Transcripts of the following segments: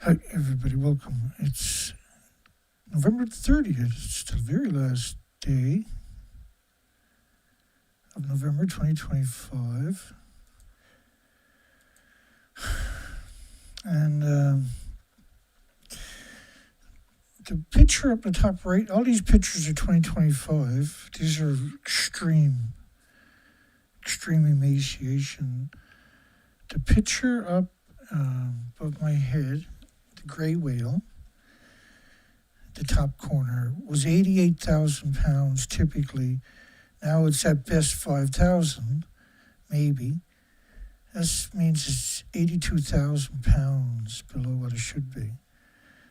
Hi, everybody. Welcome. It's November 30th. It's the very last day of November 2025. And the picture up the top right, all these pictures are 2025. These are extreme emaciation. The picture up above my head, the gray whale, the top corner, was 88,000 pounds typically. Now it's at best 5,000, maybe. This means it's 82,000 pounds below what it should be.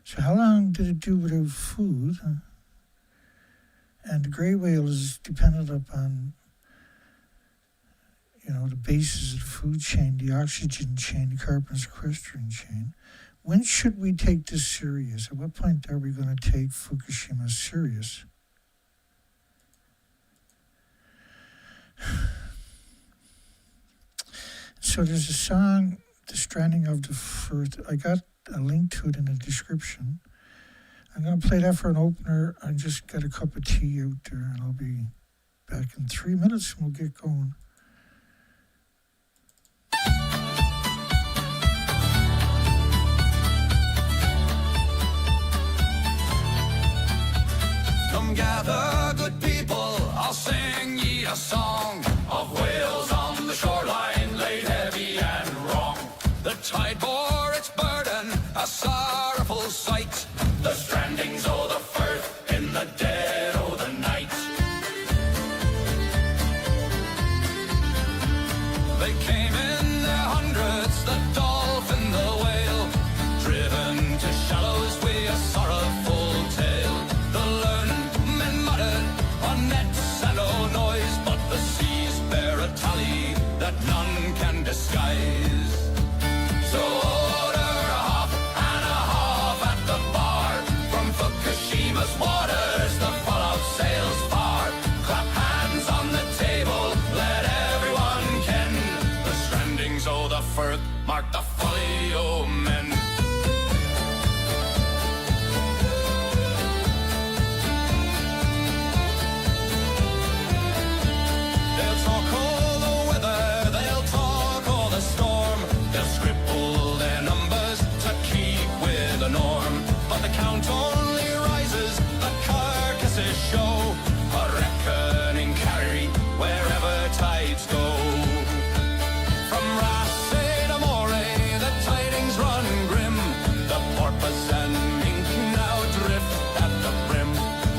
So how long did it do without food? And the gray whale is dependent upon, the basis of the food chain, the oxygen chain, the carbon sequestering chain. When should we take this serious? At what point are we going to take Fukushima serious? So there's a song, The Stranding of the First. I got a link to it in the description. I'm going to play that for an opener. I just got a cup of tea out there, and I'll be back in 3 minutes, and we'll get going. Come gather, good people, I'll sing ye a song of whales on the shoreline, laid heavy and wrong. The tide bore its burden, a sorrowful sight. The strandings o' the firth in the dead o' the night. They came in their hundreds, the dolphin, the whale, driven to shallows with a sorrowful tale. The learned men muttered on nets and no noise, but the seas bear a tally that none can disguise. So order a half and a half at the bar. From Fukushima's waters the fallout sails far. Clap hands on the table, let everyone ken. The strandings o' the firth mark the folly o' men. They'll talk all the weather, they'll talk all the storm. They'll scribble their numbers to keep with the norm. But the count only rises, the carcasses show a reckoning carry wherever tides go. From Rasse to Moray, the tidings run grim. The porpoise and mink now drift at the brim.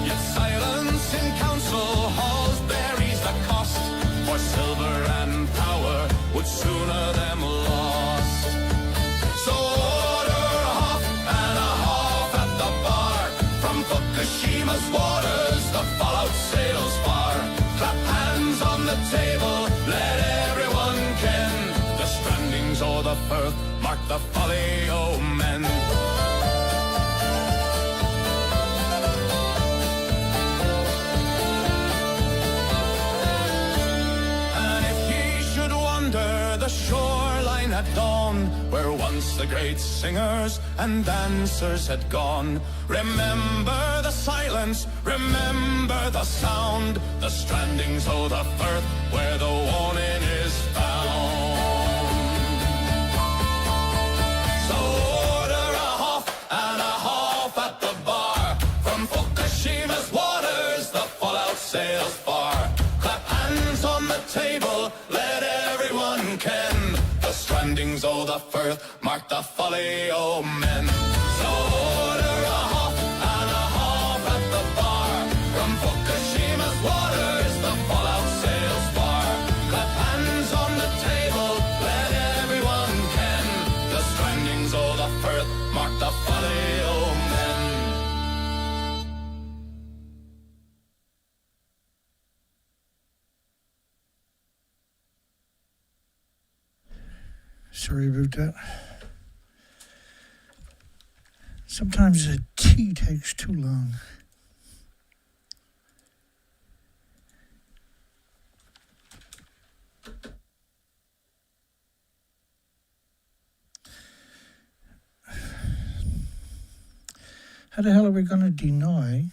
Yet silence in council halls buries the cost, for silver and power would sooner them lost. So order a half and a half at the bar. From Fukushima's waters the fallout sails far. Clap hands on the table, let everyone ken. The strandings o' the firth mark the folly o' men. And if ye should wander the shoreline at dawn, where once the great singers and dancers had gone, remember the silence, remember the sound. The strandings o' the firth where the warning is found. So order a half and a half at the bar. From Fukushima's waters the fallout sails far. Clap hands on the table, let everyone ken. The strandings o' the firth mark the folly o' men. So order a half and a half at the bar. From Fukushima's waters the fallout sails far. Clap hands on the table, let everyone ken. The strandings o' the firth mark the folly o' men. Sorry about that. Sometimes the tea takes too long. How the hell are we going to deny?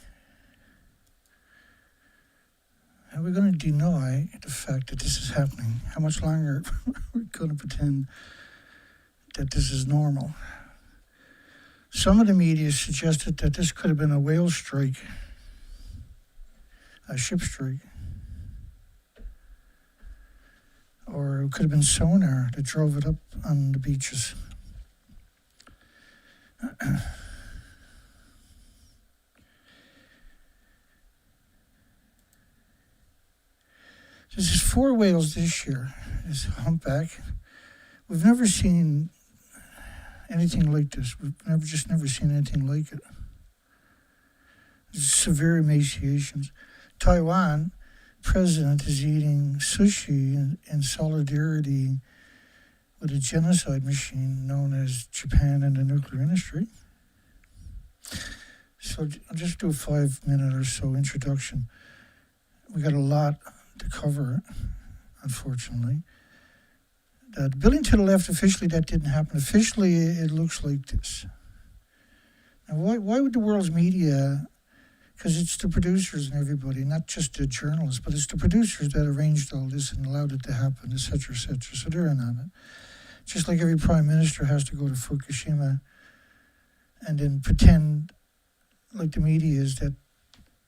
How are we going to deny the fact that this is happening? How much longer are we going to pretend that this is normal? Some of the media suggested that this could have been a whale strike, a ship strike, or it could have been sonar that drove it up on the beaches. There's 4 whales this year. There's humpback. We've never seen anything like this. We've never seen anything like it. There's severe emaciations. Taiwan president is eating sushi in solidarity with a genocide machine known as Japan and the nuclear industry. So I'll just do a 5-minute or so introduction. We got a lot to cover, unfortunately. The building to the left, officially that didn't happen. Officially, it looks like this. Now, why would the world's media, because it's the producers and everybody, not just the journalists, but it's the producers that arranged all this and allowed it to happen, et cetera, et cetera. So they're in on it. Just like every prime minister has to go to Fukushima and then pretend like the media is that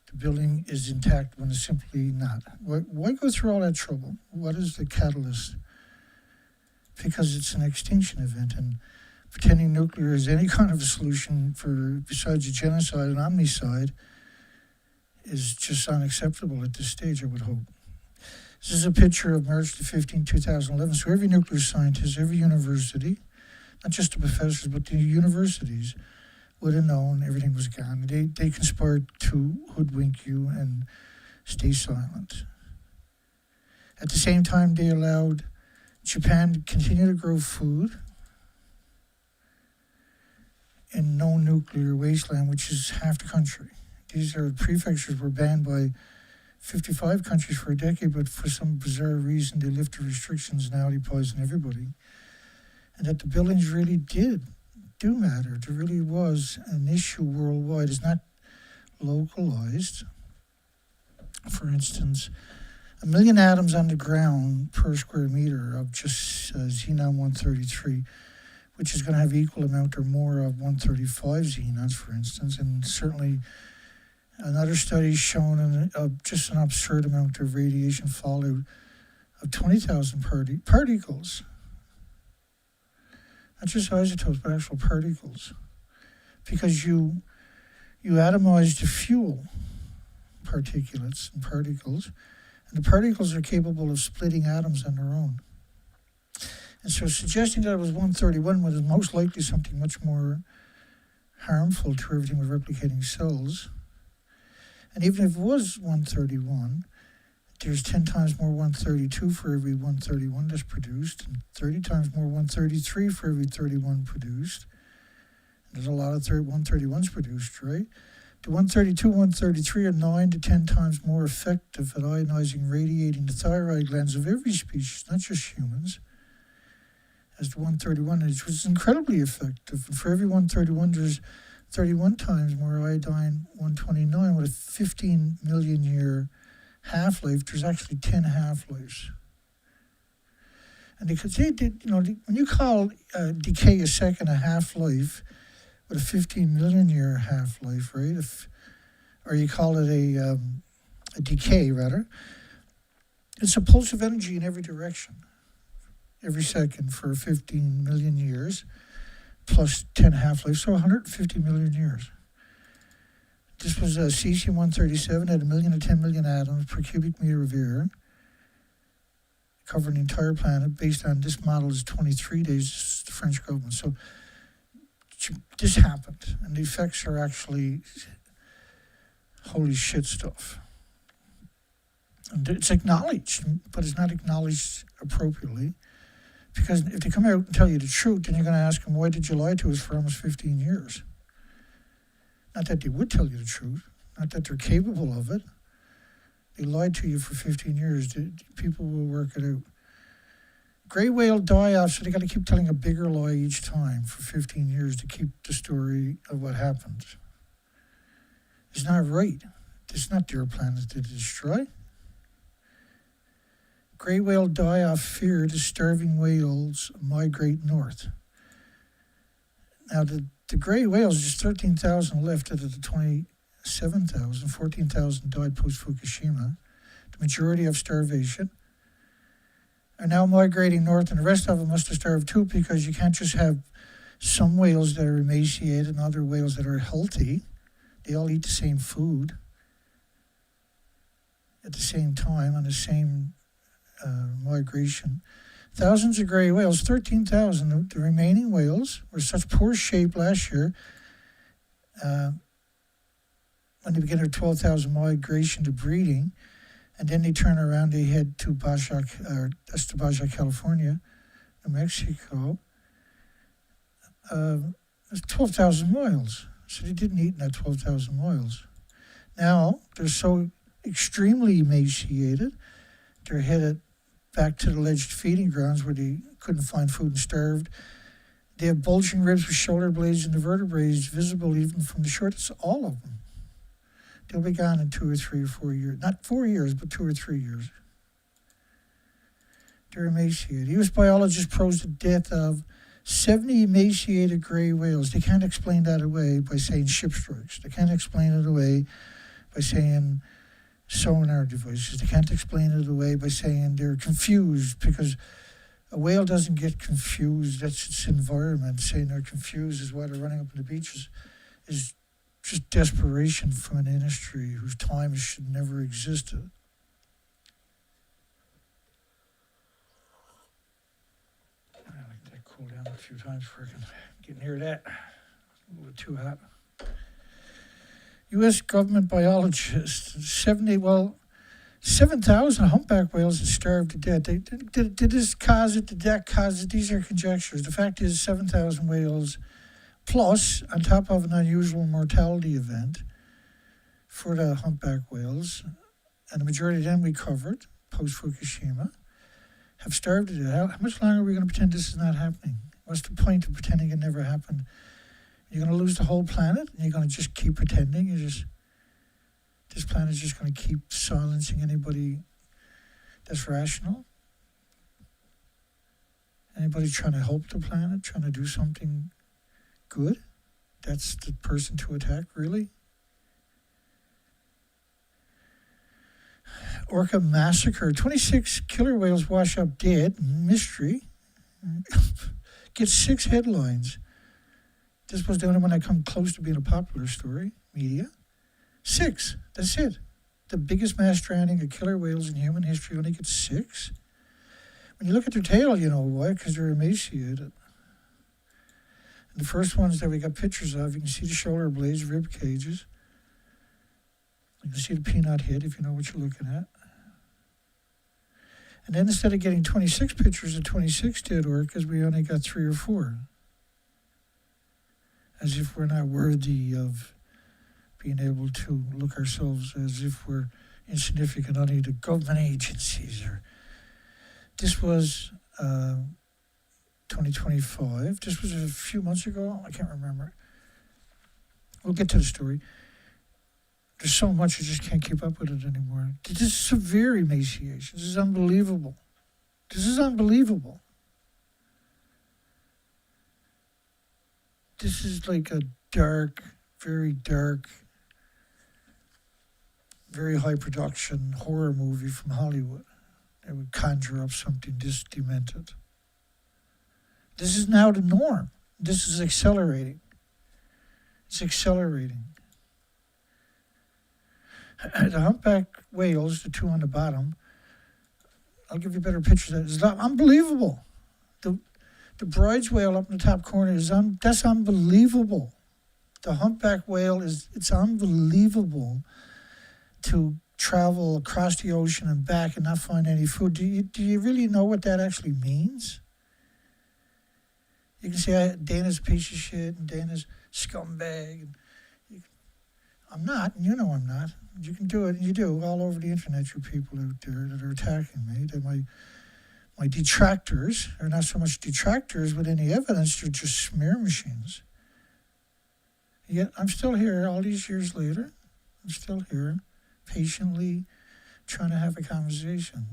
the building is intact when it's simply not. Why go through all that trouble? What is the catalyst? Because it's an extinction event, and pretending nuclear is any kind of a solution for, besides a genocide and omnicide, is just unacceptable at this stage, I would hope. This is a picture of March the 15th, 2011. So every nuclear scientist, every university, not just the professors, but the universities, would have known everything was gone. They conspired to hoodwink you and stay silent. At the same time, they allowed Japan to continue to grow food in no nuclear wasteland, which is half the country. These are prefectures were banned by 55 countries for a decade, but for some bizarre reason, they lifted restrictions and now they poison everybody. And that the buildings really do matter. There really was an issue worldwide. It's not localized. For instance, 1 million atoms on the ground per square meter of just xenon-133, which is going to have equal amount or more of 135 xenons, for instance, and certainly another study shown just an absurd amount of radiation fallout of 20,000 particles. Not just isotopes, but actual particles. Because you atomize the fuel particulates and particles, and the particles are capable of splitting atoms on their own. And so suggesting that it was 131 was most likely something much more harmful to everything with replicating cells. And even if it was 131, there's 10 times more 132 for every 131 that's produced, and 30 times more 133 for every 31 produced. And there's a lot of 131s produced, right? The 132, 133 are 9 to 10 times more effective at ionizing, radiating the thyroid glands of every species, not just humans, as the 131, which was incredibly effective. And for every 131, there's 31 times more iodine 129 with a 15 million year half-life. There's actually 10 half-lives. And they could say, when you call decay a second a half-life with a 15 million year half-life, right? Or you call it a decay, rather, it's a pulse of energy in every direction, every second for 15 million years. Plus 10 half-lives, so 150 million years. This was cesium-137 at 1 million to 10 million atoms per cubic meter of air, covering the entire planet. Based on this model is 23 days, the French government. So this happened, and the effects are actually holy shit stuff. And it's acknowledged, but it's not acknowledged appropriately. Because if they come out and tell you the truth, then you're going to ask them, why did you lie to us for almost 15 years? Not that they would tell you the truth, not that they're capable of it. They lied to you for 15 years. People will work it out. Gray whale die-off, so they got to keep telling a bigger lie each time for 15 years to keep the story of what happened. is not right. It's not their planet to destroy. Grey whale die off fear as starving whales migrate north. Now, the grey whales, there's 13,000 left out of the 27,000. 14,000 died post-Fukushima. The majority of starvation are now migrating north, and the rest of them must have starved too, because you can't just have some whales that are emaciated and other whales that are healthy. They all eat the same food at the same time on the same migration. Thousands of grey whales, 13,000. The remaining whales were such poor shape last year when they began their 12,000 migration to breeding, and then they turn around, they head to Baja, California, New Mexico. It's 12,000 miles. So they didn't eat in that 12,000 miles. Now, they're so extremely emaciated, they're headed back to the alleged feeding grounds where they couldn't find food and starved. They have bulging ribs with shoulder blades and the vertebrae visible even from the shore. It's all of them. They'll be gone in 2 or 3 or 4 years. Not 4 years, but 2 or 3 years. They're emaciated. US biologists posed the death of 70 emaciated grey whales. They can't explain that away by saying ship strikes. They can't explain it away by saying sonar devices. They can't explain it away by saying they're confused, because a whale doesn't get confused. That's its environment. Saying they're confused is why they're running up on the beaches is just desperation from an industry whose time should never existed. I like that cool down a few times before I can get near that. A little too hot. U.S. government biologists, 7,000 humpback whales have starved to death. Did this cause it? Did that cause it? These are conjectures. The fact is 7,000 whales plus, on top of an unusual mortality event for the humpback whales, and the majority of them we covered, post-Fukushima, have starved to death. How much longer are we going to pretend this is not happening? What's the point of pretending it never happened? You're going to lose the whole planet, and you're going to just keep pretending. This planet is just going to keep silencing anybody that's rational. Anybody trying to help the planet, trying to do something good? That's the person to attack, really? Orca massacre. 26 killer whales wash up dead. Mystery. Gets 6 headlines. This was the only one that come close to being a popular story, media. 6, that's it. The biggest mass stranding of killer whales in human history only gets 6. When you look at their tail, you know why, because they're emaciated. And the first ones that we got pictures of, you can see the shoulder blades, rib cages. You can see the peanut head if you know what you're looking at. And then instead of getting 26 pictures of 26 dead orcas, we only got 3 or 4. As if we're not worthy of being able to look ourselves as if we're insignificant only to government agencies. This was 2025. This was a few months ago. I can't remember. We'll get to the story. There's so much, I just can't keep up with it anymore. This is severe emaciation. This is unbelievable. This is unbelievable. This is like a dark, very high production horror movie from Hollywood. They would conjure up something this demented. This is now the norm. This is accelerating. It's accelerating. The humpback whales, the 2 on the bottom, I'll give you better pictures of that. It's unbelievable. The bride's whale up in the top corner that's unbelievable. The humpback whale it's unbelievable to travel across the ocean and back and not find any food. Do you really know what that actually means? You can say Dana's a piece of shit and Dana's scumbag. I'm not, and you know I'm not. You can do it, and you do all over the internet. You people out there that are attacking me. They're my detractors. They're not so much detractors with any evidence. They're just smear machines. Yet I'm still here all these years later, I'm still here, patiently trying to have a conversation.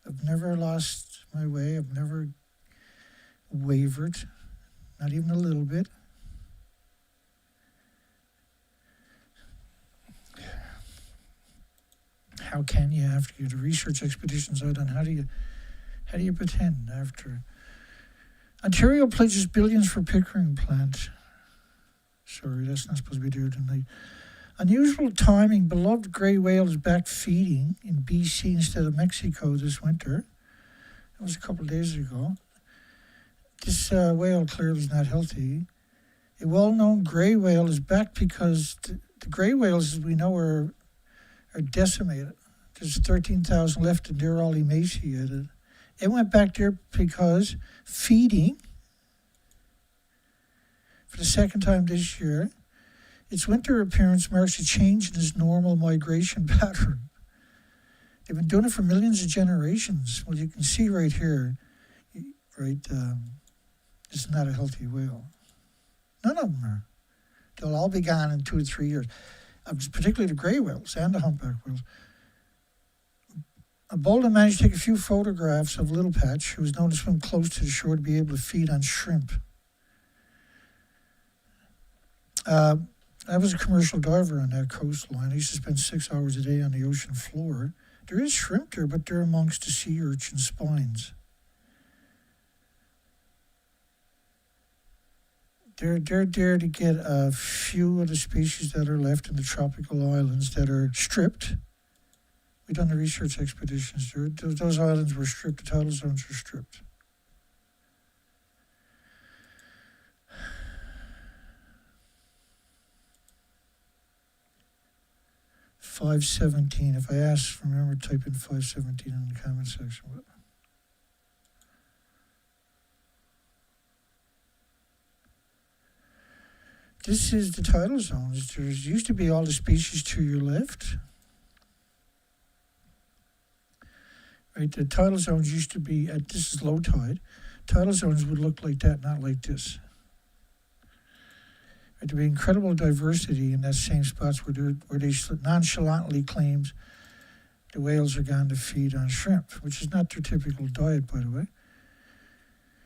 I've never lost my way. I've never wavered, not even a little bit. How can you after you do research expeditions I've done? How do you pretend after? Ontario pledges billions for Pickering plant. Sorry, that's not supposed to be there tonight. Unusual timing. Beloved grey whale is back feeding in BC instead of Mexico this winter. That was a couple of days ago. This whale clearly is not healthy. A well-known grey whale is back because the grey whales, as we know, are decimated. There's 13,000 left and they're all emaciated. It went back there because feeding for the second time this year. Its winter appearance marks a change in its normal migration pattern. They've been doing it for millions of generations. Well, you can see right here, right, it's not a healthy whale. None of them are. They'll all be gone in 2 to 3 years. Particularly the grey whales and the humpback whales. Bolden managed to take a few photographs of Little Patch, who was known to swim close to the shore to be able to feed on shrimp. I was a commercial diver on that coastline. I used to spend 6 hours a day on the ocean floor. There is shrimp there, but they're amongst the sea urchin spines. They're there to get a few of the species that are left in the tropical islands that are stripped. We've done the research expeditions there. Those islands were stripped. The tidal zones were stripped. $5.17. If I ask, remember, type in $5.17 in the comment section. This is the tidal zones. There used to be all the species to your left. Right, the tidal zones used to be at, this is low tide. Tidal zones would look like that, not like this. Right, there'd be incredible diversity in that same spots where they nonchalantly claims the whales are gone to feed on shrimp, which is not their typical diet, by the way.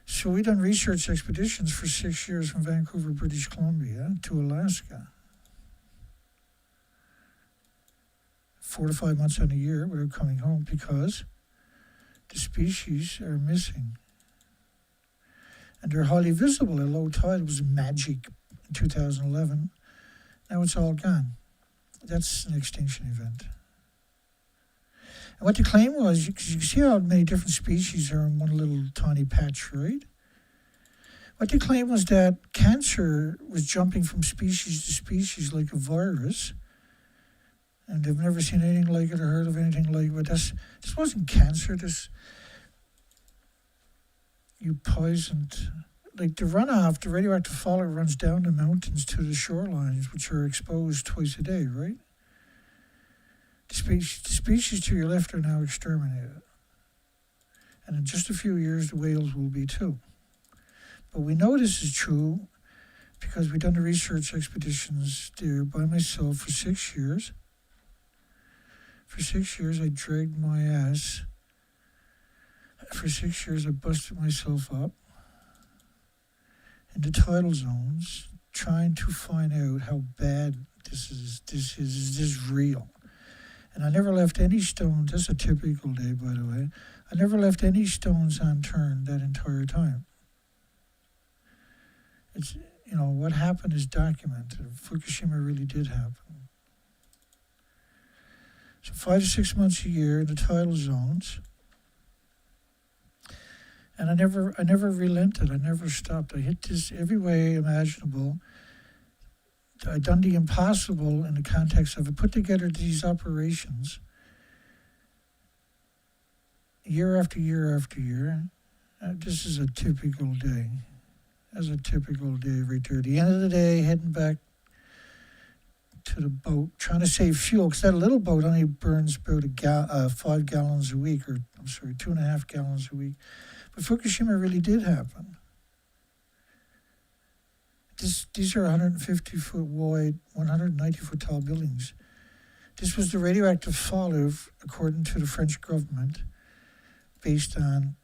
So we done research expeditions for 6 years from Vancouver, British Columbia to Alaska. 4 to 5 months in a year without coming home because the species are missing. And they're highly visible at low tide. It was magic in 2011. Now it's all gone. That's an extinction event. And what the claim was, because you see how many different species are in one little tiny patch, right? What the claim was that cancer was jumping from species to species like a virus, and they've never seen anything like it or heard of anything like it. But this wasn't cancer. You poisoned, like the runoff, the radioactive fallout runs down the mountains to the shorelines, which are exposed twice a day, right? The species to your left are now exterminated. And in just a few years, the whales will be too. But we know this is true because we've done the research expeditions there by myself for 6 years. For 6 years, I dragged my ass. For 6 years, I busted myself up in the tidal zones, trying to find out how bad this is. Is this real? And I never left any stones. That's a typical day, by the way. I never left any stones unturned that entire time. It's, what happened is documented. Fukushima really did happen. So 5 to 6 months a year in the tidal zones. And I never relented. I never stopped. I hit this every way imaginable. I'd done the impossible in the context of it, put together these operations year after year after year. This is a typical day. That's a typical day right there. At the end of the day, heading back to the boat, trying to save fuel, because that little boat only burns about 5 gallons a week, 2.5 gallons a week. But Fukushima really did happen. These are 150-foot wide, 190-foot tall buildings. This was the radioactive fallout, according to the French government, based on,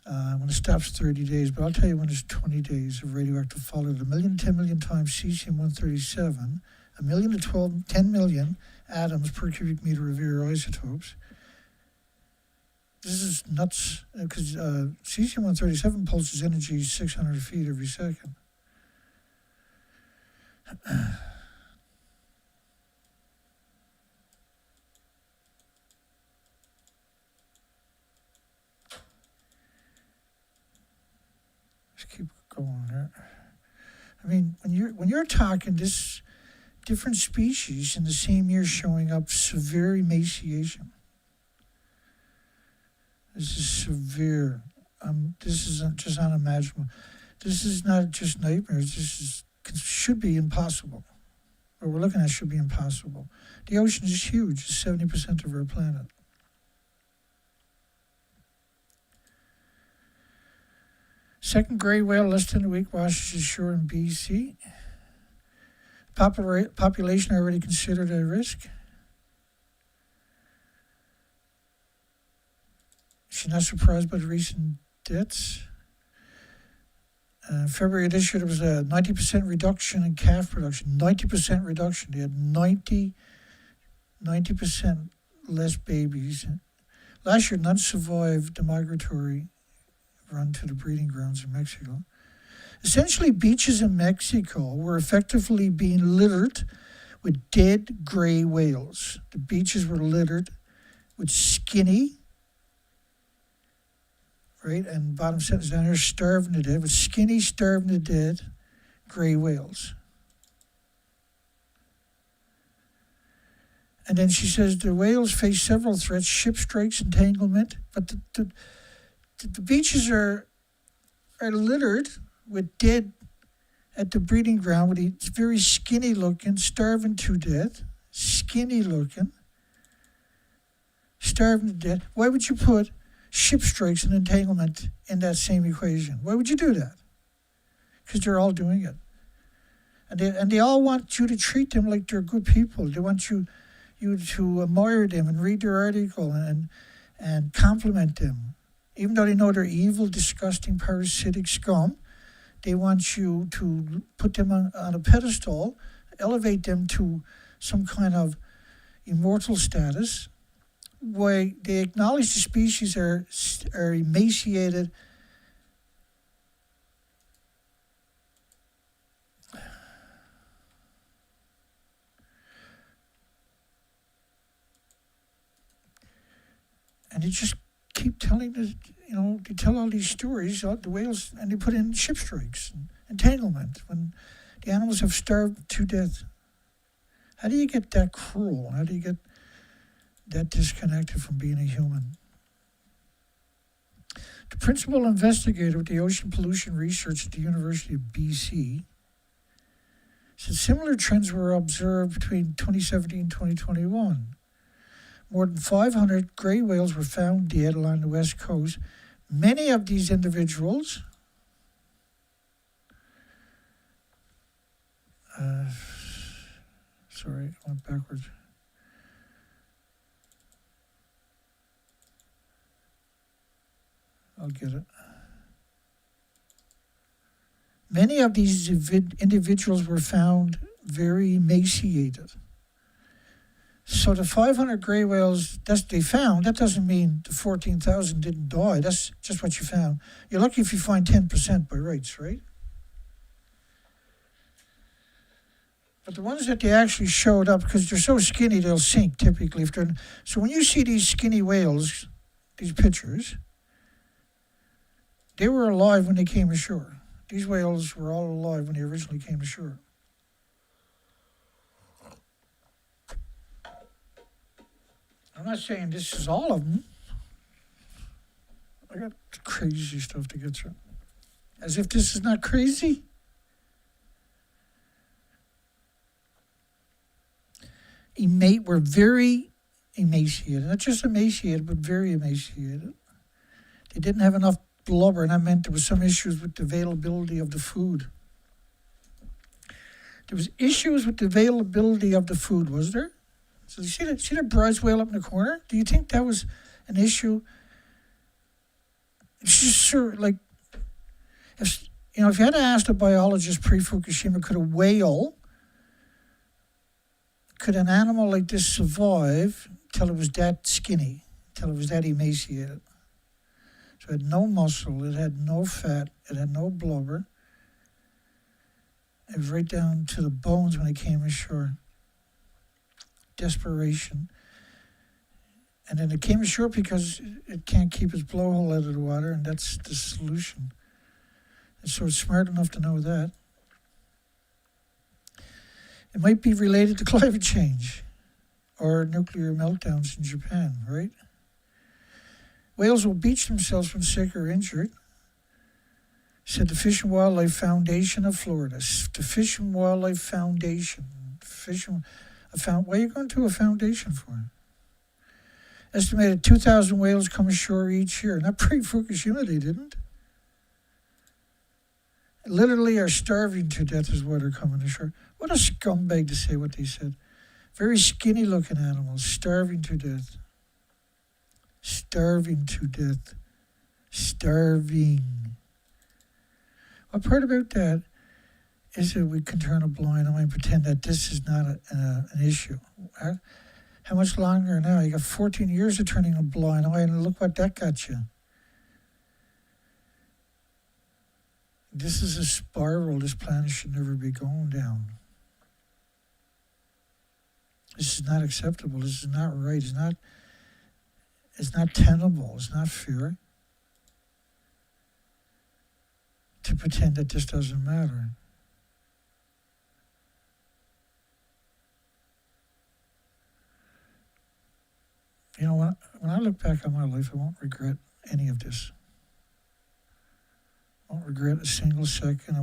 when it stops 30 days, but I'll tell you when it's 20 days of radioactive fallout. 1 million, 10 million times cesium-137, 1 million to 10 million atoms per cubic meter of air isotopes. This is nuts, because cesium-137 pulses energy 600 feet every second. Let's keep going here. I mean, when you're talking this different species in the same year showing up severe emaciation. This is severe. This is just unimaginable. This is not just nightmares. This should be impossible. What we're looking at should be impossible. The ocean is huge. It's 70% of our planet. Second gray whale, less than a week, washes ashore in BC. Population already considered a risk. She's not surprised by the recent deaths. February of this year, there was a 90% reduction in calf production. 90% reduction. They had 90% less babies. Last year, none survived the migratory run to the breeding grounds in Mexico. Essentially, beaches in Mexico were effectively being littered with dead gray whales. The beaches were littered with skinny, right, and bottom sentence down here, starving to death, with skinny, starving to death gray whales. And then she says the whales face several threats: ship strikes, entanglement, but the beaches are littered with dead at the breeding ground, with it's very skinny looking, starving to death, skinny looking, starving to death. Why would you put ship strikes and entanglement in that same equation? Why would you do that? Because they're all doing it. And they all want you to treat them like they're good people. They want you to admire them and read their article and compliment them. Even though they know they're evil, disgusting, parasitic scum, they want you to put them on a pedestal, elevate them to some kind of immortal status. Why they acknowledge the species are emaciated. And they just keep telling us, they tell all these stories, the whales, and they put in ship strikes and entanglement when the animals have starved to death. How do you get that cruel? How do you get that disconnected from being a human? The principal investigator with the ocean pollution research at the University of BC said similar trends were observed between 2017 and 2021. More than 500 gray whales were found dead along the west coast. Many of these individuals sorry, I went backwards. I'll get it. Many of these individuals were found very emaciated. So the 500 gray whales that they found, that doesn't mean the 14,000 didn't die. That's just what you found. You're lucky if you find 10% by rights, right? But the ones that they actually showed up, because they're so skinny, they'll sink typically. So when you see these skinny whales, these pictures, they were alive when they came ashore. These whales were all alive when they originally came ashore. I'm not saying this is all of them. I got crazy stuff to get through. As if this is not crazy. We're very emaciated. Not just emaciated, but very emaciated. They didn't have enough blubber, and that meant there was some issues with the availability of the food. There was issues with the availability of the food, was there? So you see that prize whale up in the corner? Do you think that was an issue? It's just sure, like, if if you had asked a biologist pre-Fukushima, could an animal like this survive till it was that skinny, till it was that emaciated? So it had no muscle, it had no fat, it had no blubber. It was right down to the bones when it came ashore. Desperation. And then it came ashore because it can't keep its blowhole out of the water, and that's the solution. And so it's smart enough to know that. It might be related to climate change or nuclear meltdowns in Japan, right? Whales will beach themselves when sick or injured, said the Fish and Wildlife Foundation of Florida. The Fish and Wildlife Foundation. What are you going to a foundation for? Estimated 2,000 whales come ashore each year. Not pre-Fukushima, they didn't. Literally are starving to death is why they're coming ashore. What a scumbag to say what they said. Very skinny looking animals, starving to death. Starving to death. Starving. What part about that is that we can turn a blind eye and pretend that this is not an issue. How much longer now? You got 14 years of turning a blind eye, and look what that got you. This is a spiral this planet should never be going down. This is not acceptable. This is not right. It's not tenable. It's not fair to pretend that this doesn't matter. When I look back on my life, I won't regret any of this. I won't regret a single second.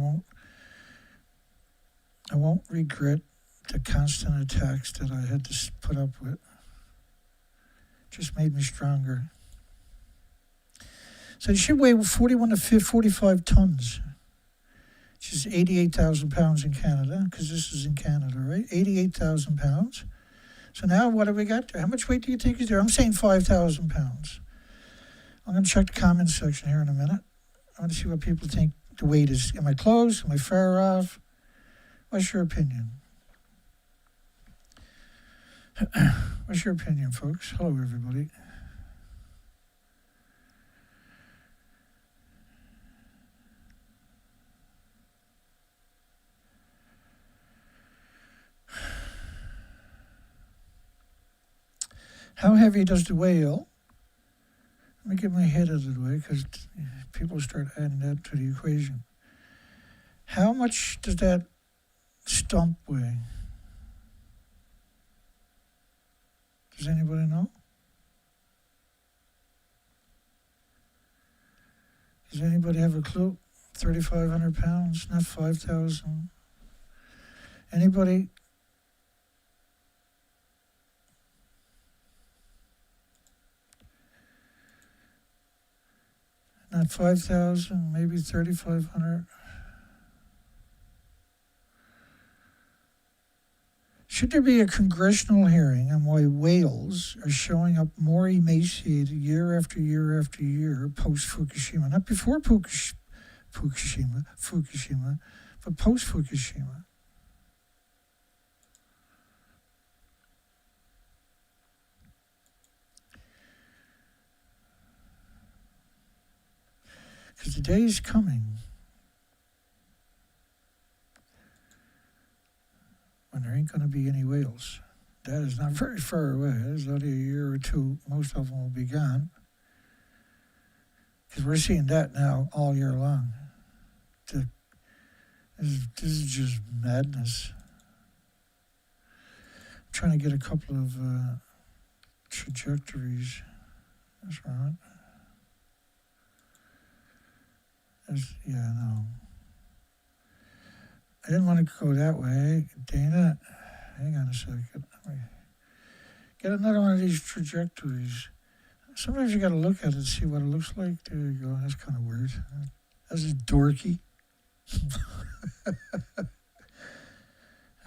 I won't regret the constant attacks that I had to put up with. It just made me stronger. So you should weigh 41 to 45 tons, which is 88,000 pounds in Canada, because this is in Canada, right? 88,000 pounds. So now what have we got there? How much weight do you think is there? I'm saying 5,000 pounds. I'm going to check the comments section here in a minute. I want to see what people think the weight is. Am I close? Am I far off? What's your opinion? What's your opinion, folks? Hello, everybody. How heavy does the whale? Let me get my head out of the way because people start adding that to the equation. How much does that stump weigh? Does anybody know? Does anybody have a clue? 3,500 pounds, not 5,000. Anybody? Not 5,000, maybe 3,500. Should there be a congressional hearing on why whales are showing up more emaciated year after year after year post-Fukushima? Not before Fukushima, but post-Fukushima. Because the day is coming when there ain't going to be any whales. That is not very far away. It's only a year or two. Most of them will be gone. Because we're seeing that now all year long. This is just madness. I'm trying to get a couple of trajectories. That's right. No. I didn't want to go that way. Dana, hang on a second. Let me get another one of these trajectories. Sometimes you got to look at it and see what it looks like. There you go. That's kind of weird. That's just dorky.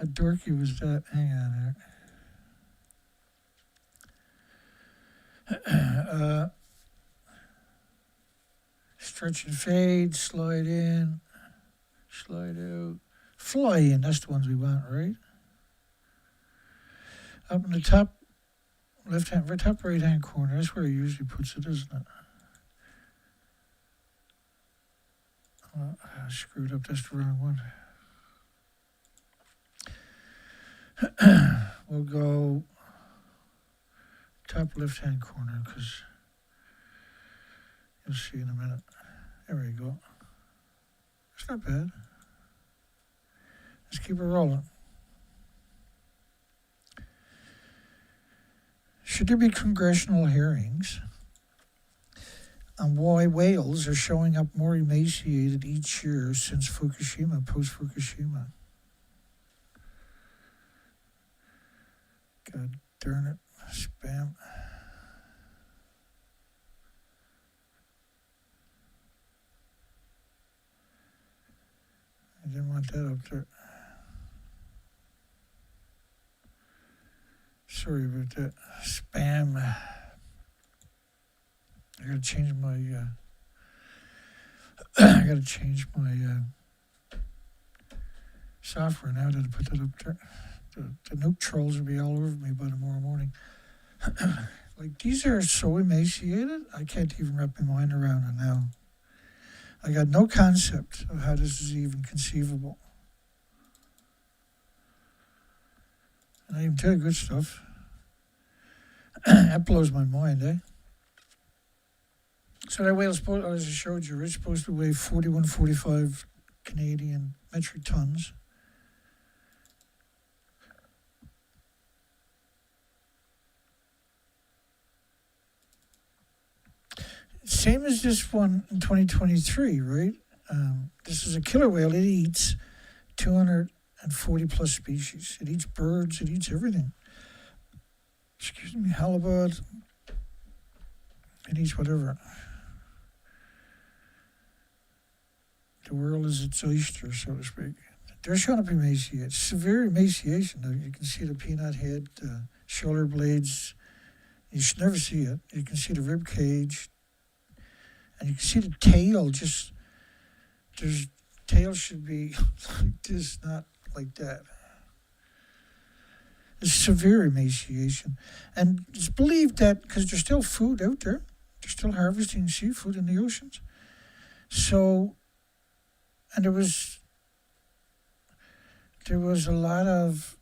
How dorky was that? Hang on here. Stretch and fade, slide in, slide out, fly in. That's the ones we want, right? Up in the top left hand, top right hand corner. That's where he usually puts it, isn't it? Oh, I screwed up. That's the wrong one. We'll go top left hand corner because you'll see in a minute. There we go. It's not bad. Let's keep it rolling. Should there be congressional hearings on why whales are showing up more emaciated each year since Fukushima, post-Fukushima? God darn it, spam. I didn't want that up there. Sorry about that. Spam. I gotta change my software now to put that up there. The nuke trolls will be all over me by tomorrow morning. Like, these are so emaciated, I can't even wrap my mind around it now. I got no concept of how this is even conceivable. And I even tell you good stuff. That blows my mind, eh? So that whale's supposed, as I showed you, it's supposed to weigh 4145 Canadian metric tons. Same as this one in 2023, right? This is a killer whale. It eats 240 plus species. It eats birds. It eats everything. Excuse me, halibut. It eats whatever. The world is its oyster, so to speak. They're showing up emaciated, severe emaciation. You can see the peanut head, shoulder blades. You should never see it. You can see the rib cage. And you can see the tail, just, there's, tail should be like this, not like that. It's severe emaciation. And it's believed that, because there's still food out there, they're still harvesting seafood in the oceans. So, and there was a lot of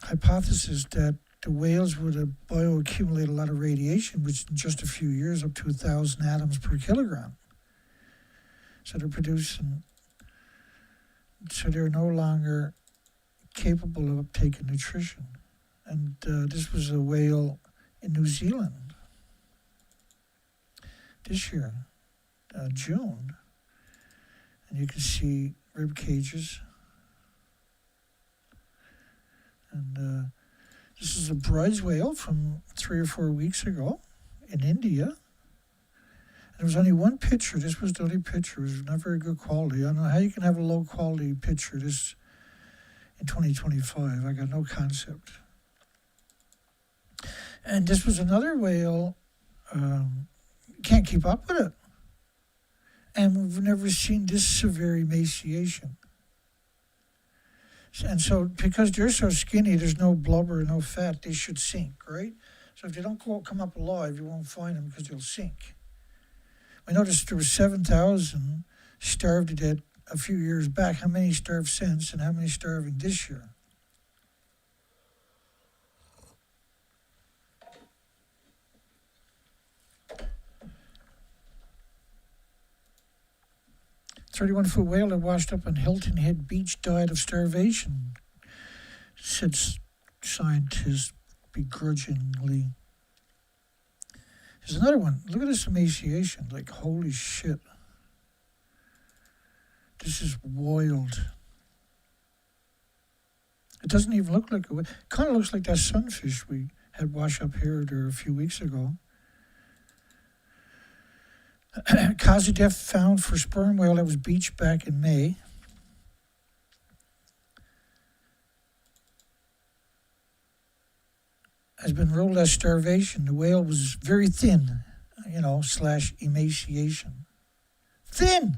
hypothesis that the whales would have bioaccumulated a lot of radiation, which in just a few years, up to 1,000 atoms per kilogram. So they're producing, so they're no longer capable of uptaking nutrition. And this was a whale in New Zealand this year, June. And you can see rib cages. And this is a bronze whale from 3 or 4 weeks ago in India. And there was only one picture. This was the only picture. It was not very good quality. I don't know how you can have a low quality picture this in 2025. I got no concept. And this was another whale. Can't keep up with it. And we've never seen this severe emaciation. And so, because they're so skinny, there's no blubber, no fat, they should sink, right? So if they don't come up alive, you won't find them because they'll sink. We noticed there were 7,000 starved to death a few years back. How many starved since, and how many starving this year? A 31-foot whale that washed up on Hilton Head Beach died of starvation, said scientists begrudgingly. There's another one. Look at this emaciation. Like, holy shit. This is wild. It doesn't even look like a whale. It kind of looks like that sunfish we had wash up here there a few weeks ago. Cause of death found for sperm whale that was beached back in May. has been ruled as starvation. The whale was very thin, / emaciation. Thin!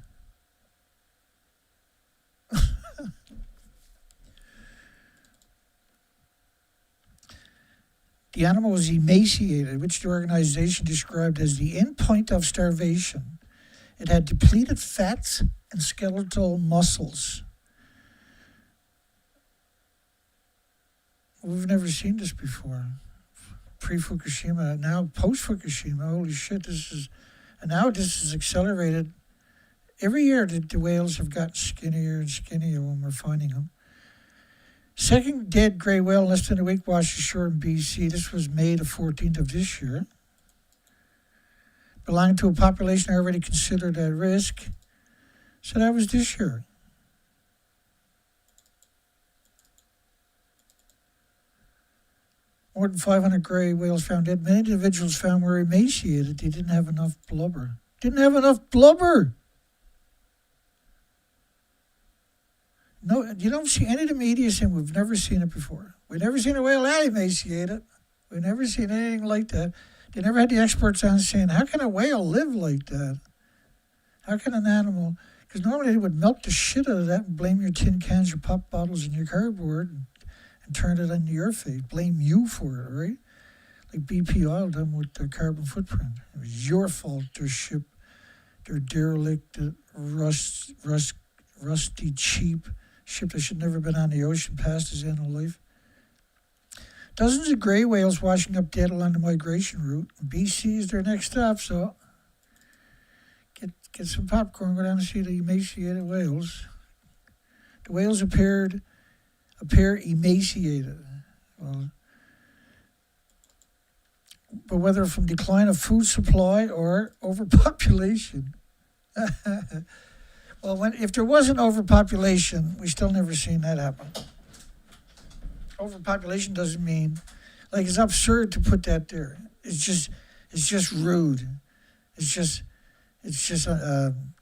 The animal was emaciated, which the organization described as the end point of starvation. It had depleted fats and skeletal muscles. We've never seen this before. Pre-Fukushima, now post-Fukushima, holy shit, and now this is accelerated. Every year the whales have gotten skinnier and skinnier when we're finding them. Second dead grey whale in less than a week washed ashore in BC. This was May the 14th of this year. Belonging to a population already considered at risk. So that was this year. More than 500 grey whales found dead. Many individuals found were emaciated. They didn't have enough blubber. Didn't have enough blubber! No, you don't see any of the media saying we've never seen it before. We've never seen a whale that emaciated. We've never seen anything like that. They never had the experts on saying, how can a whale live like that? How can an animal... Because normally they would milk the shit out of that and blame your tin cans, your pop bottles, and your cardboard and turn it into your face. Blame you for it, right? Like BP Oil done with their carbon footprint. It was your fault their ship, their derelict, rusty, cheap ship that should never have been on the ocean past its end of life. Dozens of grey whales washing up dead along the migration route. BC is their next stop, so get some popcorn, go down and see the emaciated whales. The whales appear emaciated. Well, but whether from decline of food supply or overpopulation. Well, if there wasn't overpopulation, we still never seen that happen. Overpopulation doesn't mean, it's absurd to put that there. It's just rude. It's just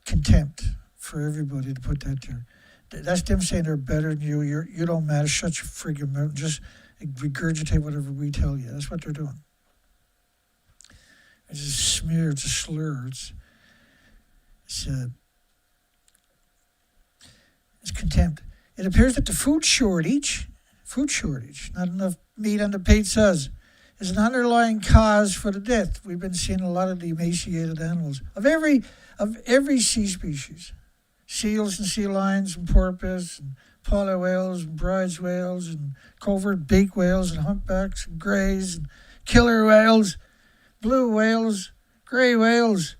contempt for everybody to put that there. That's them saying they're better than you. You don't matter. Shut your friggin' mouth. Just regurgitate whatever we tell you. That's what they're doing. It's a smear. It's a slur. It's contempt. It appears that the food shortage, not enough meat on the pizzas, is an underlying cause for the death. We've been seeing a lot of the emaciated animals of every sea species. Seals and sea lions and porpoise and polar whales and bronze whales and covert beak whales and humpbacks and greys and killer whales, blue whales, grey whales.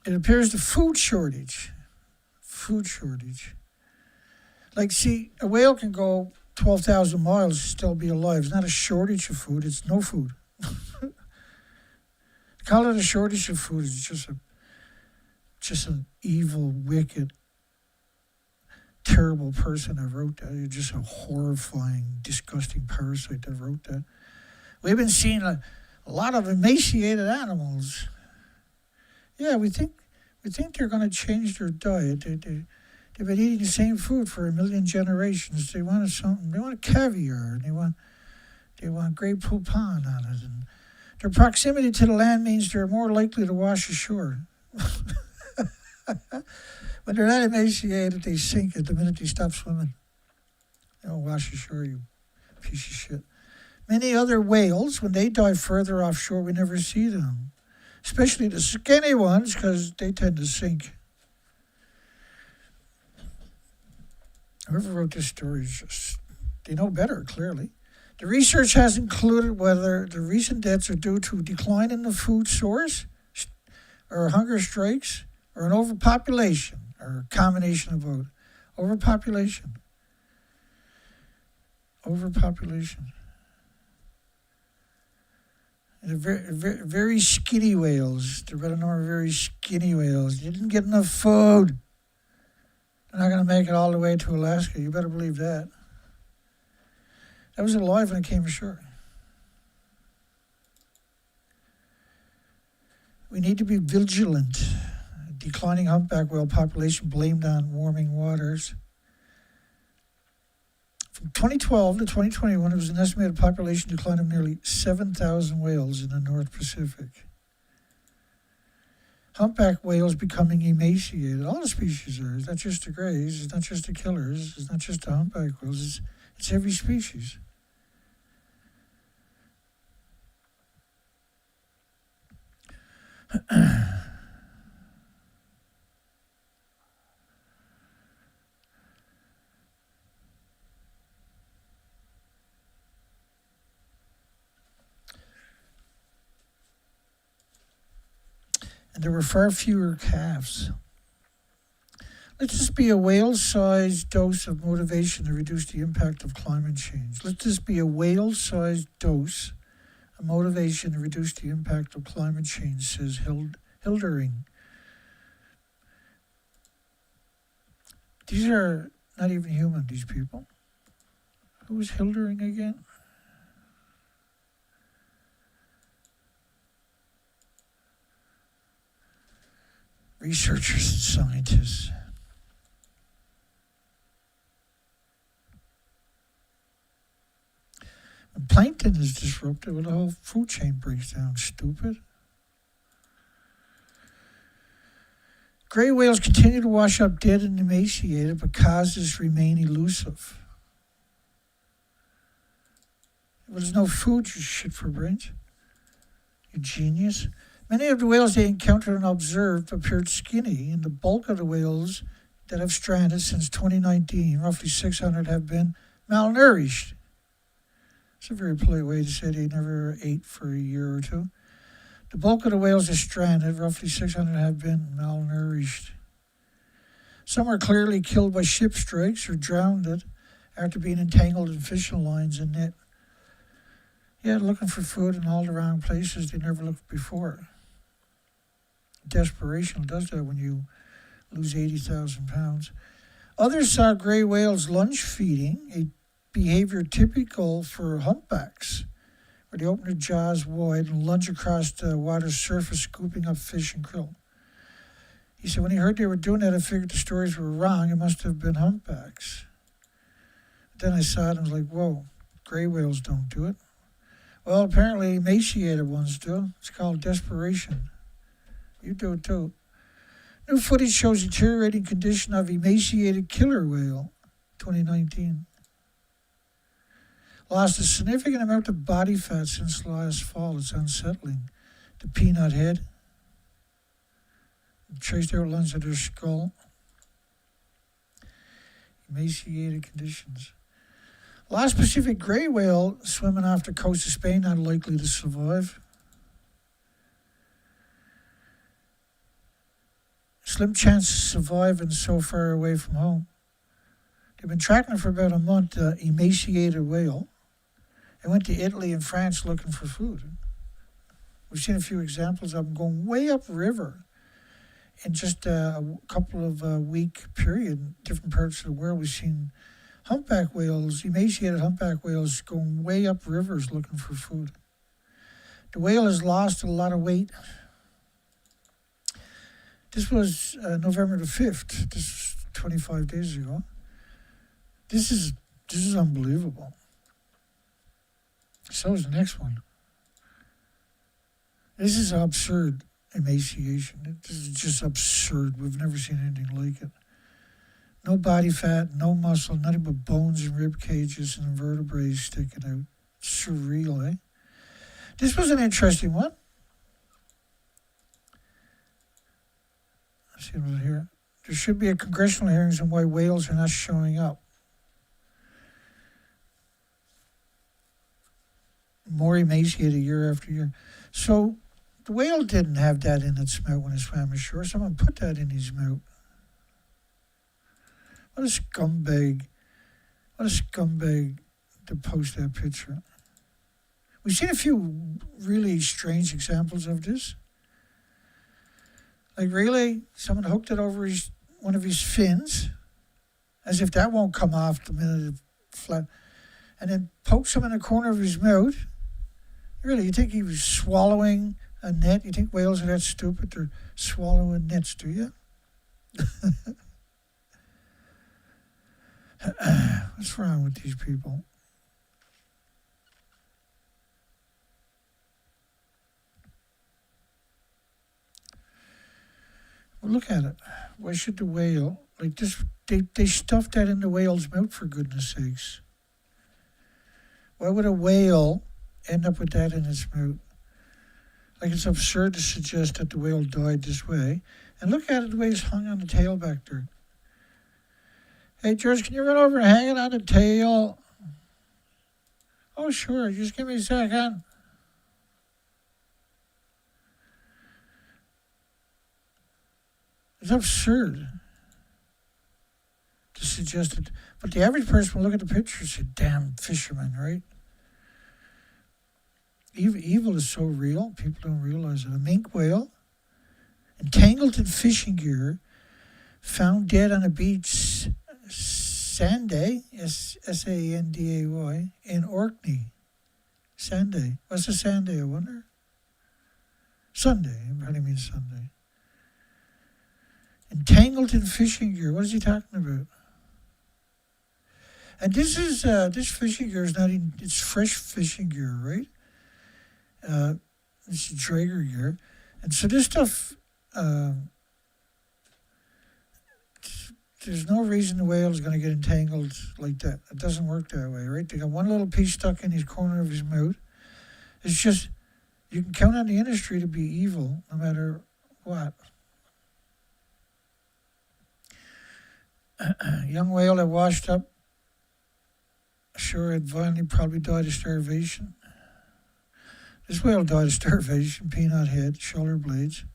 It appears the food shortage. A whale can go 12,000 miles and still be alive. It's not a shortage of food, it's no food. Call it a shortage of food is just an evil, wicked, terrible person that wrote that. You're just a horrifying, disgusting parasite that wrote that. We've been seeing a lot of emaciated animals. Yeah, we think they're going to change their diet. They've been eating the same food for 1 million generations. They wanted something. They want caviar. And they want Grey Poupon on it. And their proximity to the land means they're more likely to wash ashore. When they're not emaciated, they sink at the minute they stop swimming. They don't wash ashore, you piece of shit. Many other whales, when they dive further offshore, we never see them. Especially the skinny ones, because they tend to sink. Whoever wrote this story they know better, clearly. The research has included whether the recent deaths are due to a decline in the food source, or hunger strikes, or an overpopulation, or a combination of both. Overpopulation. And very skinny whales. The red and are very skinny whales. They didn't get enough food. They're not going to make it all the way to Alaska. You better believe that. That was alive when it came ashore. We need to be vigilant. Declining humpback whale population blamed on warming waters. From 2012 to 2021, there was an estimated population decline of nearly 7,000 whales in the North Pacific. Humpback whales becoming emaciated. All the species are. It's not just the greys. It's not just the killers. It's not just the humpback whales. It's every species. And there were far fewer calves. Let this be a whale-sized dose of motivation to reduce the impact of climate change. Let this be a whale-sized dose of motivation to reduce the impact of climate change, says Hildering. These are not even human, these people. Who was Hildering again? Researchers and scientists. When plankton is disrupted, well, the whole food chain breaks down, stupid. Gray whales continue to wash up dead and emaciated, but causes remain elusive. Well, there's no food, you shit for brains. You genius. Many of the whales they encountered and observed appeared skinny, and the bulk of the whales that have stranded since 2019, roughly 600, have been malnourished. It's a very polite way to say they never ate for a year or two. The bulk of the whales that stranded, roughly 600, have been malnourished. Some are clearly killed by ship strikes or drowned after being entangled in fishing lines and net. Yeah, looking for food in all the wrong places they never looked before. Desperation does that when you lose 80,000 pounds. Others saw gray whales lunge feeding, a behavior typical for humpbacks, where they open their jaws wide and lunge across the water's surface, scooping up fish and krill. He said when he heard they were doing that, I figured the stories were wrong. It must have been humpbacks. Then I saw it and I was like, whoa, gray whales don't do it. Well, apparently emaciated ones do. It's called desperation. You do it too. New footage shows deteriorating condition of emaciated killer whale, 2019. Lost a significant amount of body fat since last fall. It's unsettling. The peanut head. Traced outlines of their skull. Emaciated conditions. Last Pacific gray whale swimming off the coast of Spain, not likely to survive. Slim chance to survive and so far away from home. They've been tracking for about a month, emaciated whale. They went to Italy and France looking for food. We've seen a few examples of them going way upriver in just a couple of week period in different parts of the world. We've seen humpback whales, emaciated humpback whales going way up rivers looking for food. The whale has lost a lot of weight. This was November the 5th. This was 25 days ago. This is unbelievable. So is the next one. This is absurd emaciation. This is just absurd. We've never seen anything like it. No body fat, no muscle, nothing but bones and rib cages and vertebrae sticking out. Surreal, eh? This was an interesting one. Let's see what here. There should be a congressional hearings on why whales are not showing up. More emaciated year after year. So the whale didn't have that in its mouth when it swam ashore. Someone put that in his mouth. What a scumbag. What a scumbag to post that picture. We've seen a few really strange examples of this. Like really, someone hooked it over one of his fins, as if that won't come off the minute it flat, and then pokes him in the corner of his mouth. Really, you think he was swallowing a net? You think whales are that stupid? They're swallowing nets, do you? What's wrong with these people? Well, look at it. Why should the whale, like this, they stuffed that in the whale's mouth, for goodness sakes. Why would a whale end up with that in its mouth? Like, it's absurd to suggest that the whale died this way. And look at it, the way it's hung on the tail back there. Hey, George, can you run over and hang it on the tail? Oh, sure, just give me a second. It's absurd to suggest it. But the average person will look at the picture and say, damn fisherman, right? Evil is so real, people don't realize it. A minke whale, entangled in fishing gear, found dead on a beach, Sanday, S-A-N-D-A-Y, in Orkney. Sanday. What's a Sanday, I wonder? Sunday, it probably means Sunday. Entangled in fishing gear, what is he talking about? And this is, this fishing gear is not even, it's fresh fishing gear, right? It's dragger gear. And so this stuff, there's no reason the whale is going to get entangled like that. It doesn't work that way, right? They got one little piece stuck in his corner of his mouth. It's just, you can count on the industry to be evil no matter what. Young whale that washed up ashore had violently probably died of starvation. This whale died of starvation, peanut head, shoulder blades,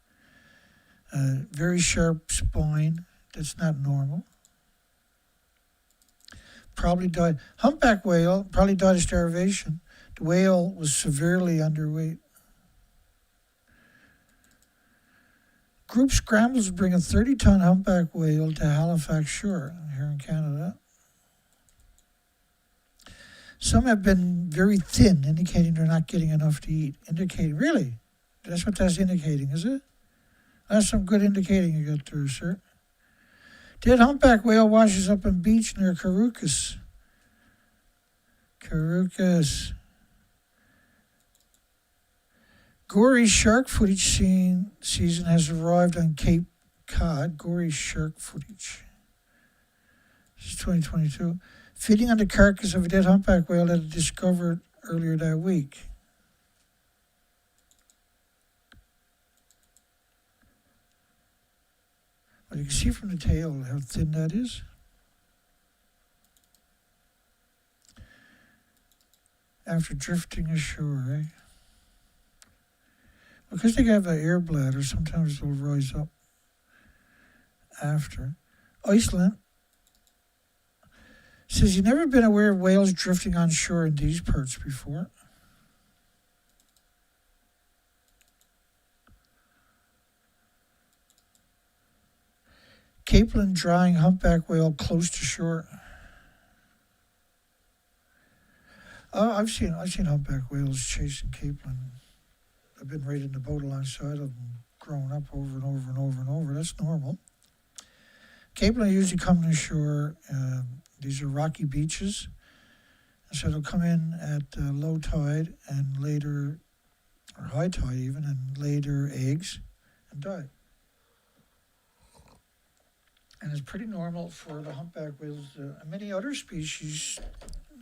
very sharp spine. That's not normal. Probably died. Humpback whale probably died of starvation. The whale was severely underweight. Group scrambles to bring a 30-ton humpback whale to Halifax shore here in Canada. Some have been very thin, indicating they're not getting enough to eat. Indicating, really? That's what that's indicating, is it? That's some good indicating you got there, sir. Dead humpback whale washes up on beach near Carucas. Gory shark footage season has arrived on Cape Cod. Gory shark footage. This is 2022. Feeding on the carcass of a dead humpback whale that it discovered earlier that week. Well, you can see from the tail how thin that is. After drifting ashore, eh? Because they have an air bladder, sometimes they'll rise up after. Iceland says you've never been aware of whales drifting on shore in these parts before. Capelin drying humpback whale close to shore. Oh, I've seen humpback whales chasing capelin. I've been right in the boat alongside of them, growing up over and over and over and over. That's normal. Capelin usually come to shore. These are rocky beaches. And so they'll come in at low tide and later, or high tide even, and lay their eggs and die. And it's pretty normal for the humpback whales and many other species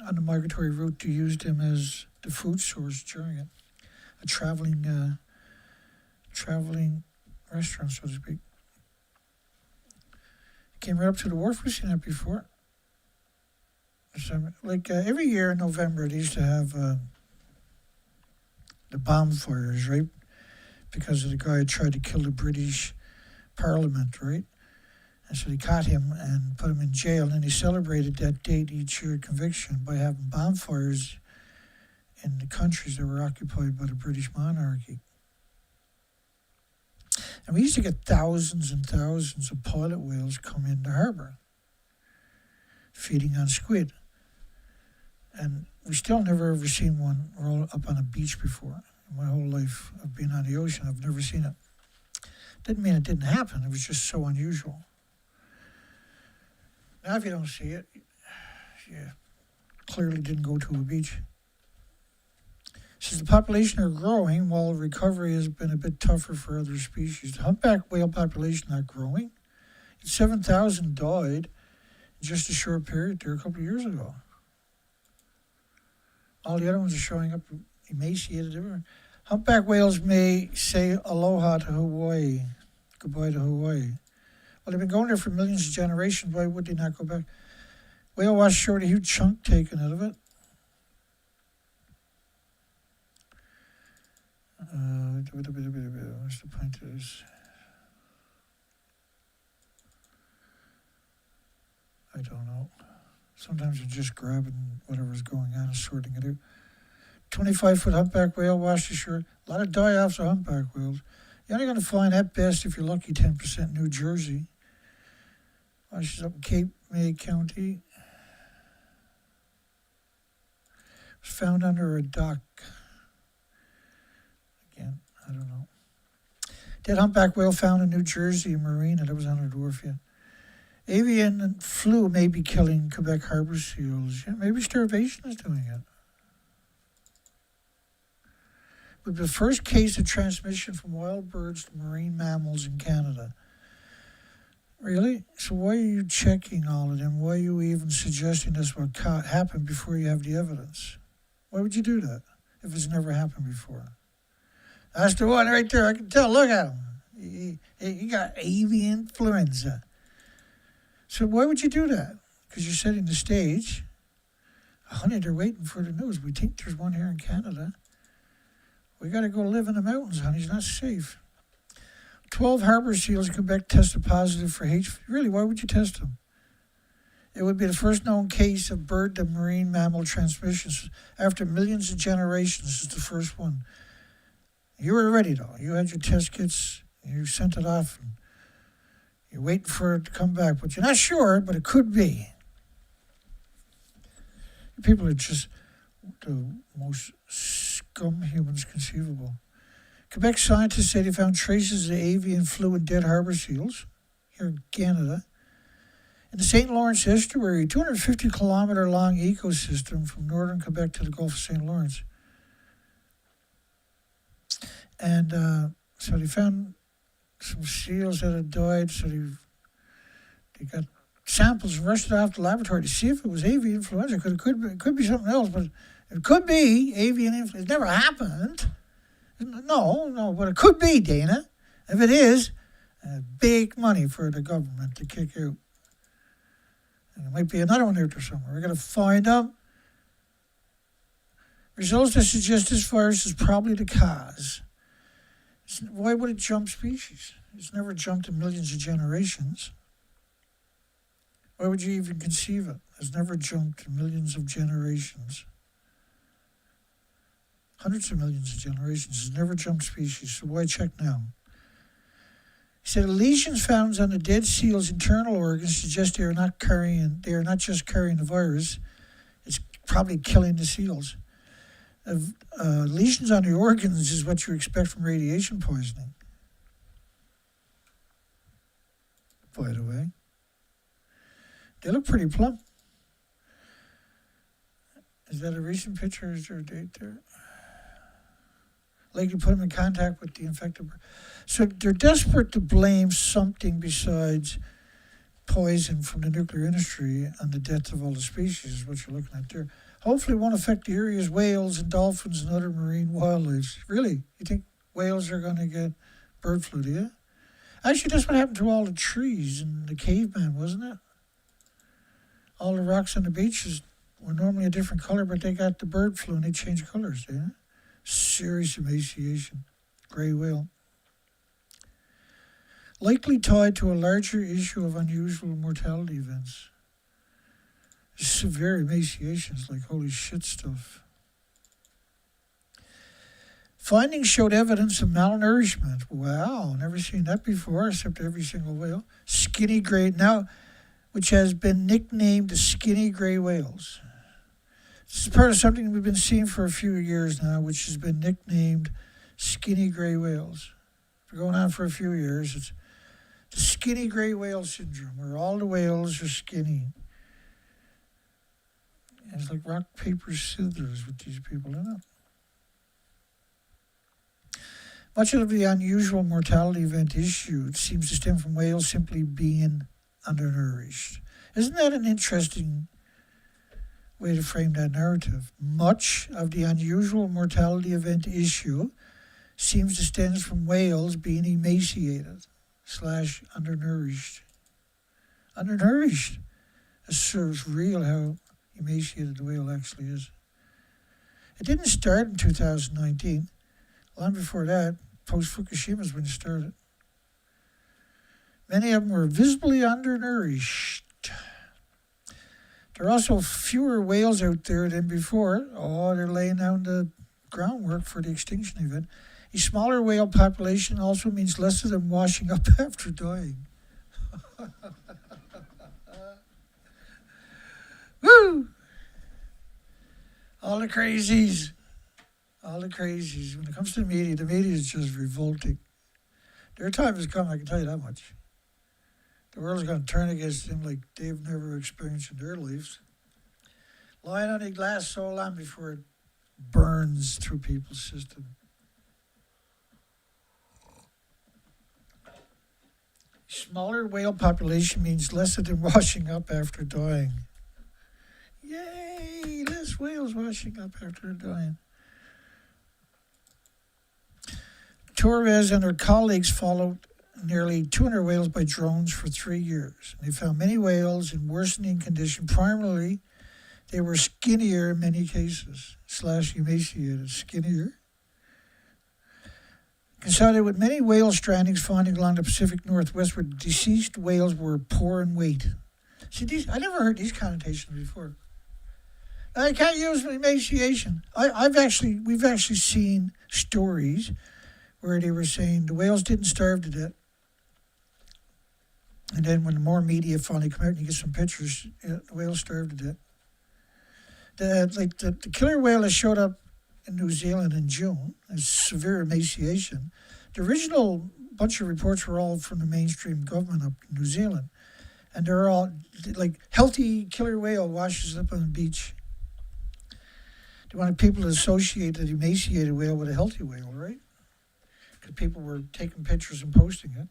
on the migratory route to use them as the food source during it. A traveling restaurant, so to speak. It came right up to the wharf. We've seen that before. So, every year in November, they used to have the bonfires, right? Because of the guy who tried to kill the British Parliament, right? And so they caught him and put him in jail, and they celebrated that date each year, conviction, by having bonfires in the countries that were occupied by the British monarchy. And we used to get thousands and thousands of pilot whales come in the harbour, feeding on squid. And we still never ever seen one roll up on a beach before. In my whole life of being on the ocean, I've never seen it. Didn't mean it didn't happen, it was just so unusual. Now if you don't see it, clearly didn't go to a beach. Says the population are growing while recovery has been a bit tougher for other species. The humpback whale population not growing. 7,000 died in just a short period there a couple of years ago. All the other ones are showing up emaciated everywhere. Humpback whales may say aloha to Hawaii, goodbye to Hawaii. Well, they've been going there for millions of generations. Why would they not go back? Whale wash showed a huge chunk taken out of it. What's the point of this? I don't know. Sometimes you're just grabbing whatever's going on and sorting it out. 25-foot humpback whale washed ashore. A lot of die-offs of humpback whales. You're only going to find at best, if you're lucky, 10% New Jersey. Washes up in Cape May County. Was found under a dock. Again, I don't know. Dead humpback whale found in New Jersey, a marina that was on a wharf. Avian flu may be killing Quebec harbor seals. Yeah, maybe starvation is doing it. With the first case of transmission from wild birds to marine mammals in Canada. Really? So why are you checking all of them? Why are you even suggesting this will happen before you have the evidence? Why would you do that if it's never happened before? That's the one right there. I can tell. Look at him. He got avian influenza. So why would you do that? Because you're setting the stage. Honey, they're waiting for the news. We think there's one here in Canada. We got to go live in the mountains, honey. It's not safe. 12 harbor seals in Quebec tested positive for H. Really, why would you test them? It would be the first known case of bird to marine mammal transmissions after millions of generations. It's the first one. You were ready, though. You had your test kits. You sent it off. And you're waiting for it to come back, but you're not sure, but it could be. People are just the most scum humans conceivable. Quebec scientists say they found traces of avian flu in dead harbor seals here in Canada. In the St. Lawrence estuary, 250-kilometer long ecosystem from northern Quebec to the Gulf of St. Lawrence. And so they found some seals that had died, so they got samples rushed off the laboratory to see if it was avian influenza. It could be something else, but it could be avian influenza. It never happened. No, but it could be, Dana. If it is, big money for the government to kick out. And there might be another one out there somewhere. We're going to find them. Results that suggest this virus is probably the cause. Why would it jump species? It's never jumped in millions of generations. Why would you even conceive it? It's never jumped in millions of generations. Hundreds of millions of generations. It's never jumped species. So why check now? He said lesions found on the dead seal's internal organs suggest they are not just carrying the virus. It's probably killing the seals. Lesions on the organs is what you expect from radiation poisoning. By the way, they look pretty plump. Is that a recent picture? Is there a date there? Like you put them in contact with the infected. So they're desperate to blame something besides poison from the nuclear industry on the death of all the species, is what you're looking at there. Hopefully it won't affect the area's whales and dolphins and other marine wildlife. Really? You think whales are going to get bird flu, do you? Actually, that's what happened to all the trees in the caveman, wasn't it? All the rocks on the beaches were normally a different color, but they got the bird flu and they changed colors, didn't it? Serious emaciation. Gray whale. Likely tied to a larger issue of unusual mortality events. Severe emaciations, like holy shit stuff. Findings showed evidence of malnourishment. Wow, never seen that before, except every single whale. Skinny gray, now, which has been nicknamed the skinny gray whales. This is part of something we've been seeing for a few years now, which has been nicknamed skinny gray whales. It's been going on for a few years. It's the skinny gray whale syndrome, where all the whales are skinny. And it's like rock, paper, scissors with these people in it. Much of the unusual mortality event issued seems to stem from whales simply being undernourished. Isn't that an interesting way to frame that narrative? Much of the unusual mortality event issue seems to stem from whales being emaciated / undernourished. Undernourished. It's sort of real how emaciated the whale actually is. It didn't start in 2019. Long before that, post-Fukushima is when it started. Many of them were visibly undernourished. There are also fewer whales out there than before. Oh, they're laying down the groundwork for the extinction event. A smaller whale population also means less of them washing up after dying. Woo! All the crazies. All the crazies. When it comes to the media is just revolting. Their time has come, I can tell you that much. The world's going to turn against them like they've never experienced in their lives. Lying on a glass so long before it burns through people's system. Smaller whale population means less of them washing up after dying. Yay! Less whales washing up after dying. Torres and her colleagues followed nearly 200 whales by drones for 3 years. They found many whales in worsening condition. Primarily, they were skinnier in many cases, / emaciated, skinnier. Coincided with many whale strandings finding along the Pacific Northwest where deceased whales were poor in weight. See, I never heard these connotations before. I can't use emaciation. We've actually seen stories where they were saying the whales didn't starve to death. And then when more media finally come out and you get some pictures, the whales starved to death. The killer whale that showed up in New Zealand in June as severe emaciation. The original bunch of reports were all from the mainstream government up in New Zealand. And they're all like healthy killer whale washes up on the beach. They wanted people to associate the emaciated whale with a healthy whale, right? Because people were taking pictures and posting it.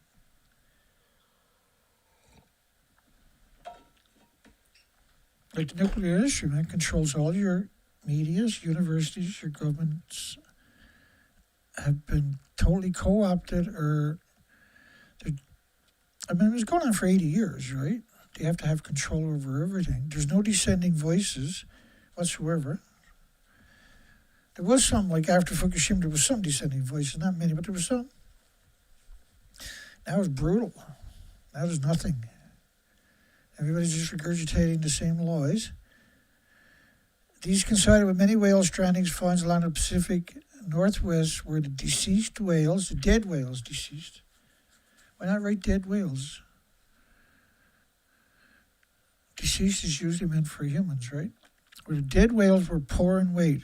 Like the nuclear industry, man, controls all your medias, universities, your governments have been totally co-opted it was going on for 80 years, right? They have to have control over everything. There's no dissenting voices whatsoever. There was some, like after Fukushima, there was some dissenting voices, not many, but there was some. Now it's brutal. Now there's nothing. Everybody's just regurgitating the same lies. These coincided with many whale strandings finds along the Pacific Northwest where the deceased whales, the dead whales deceased. Why not write dead whales? Deceased is usually meant for humans, right? Where the dead whales were poor in weight.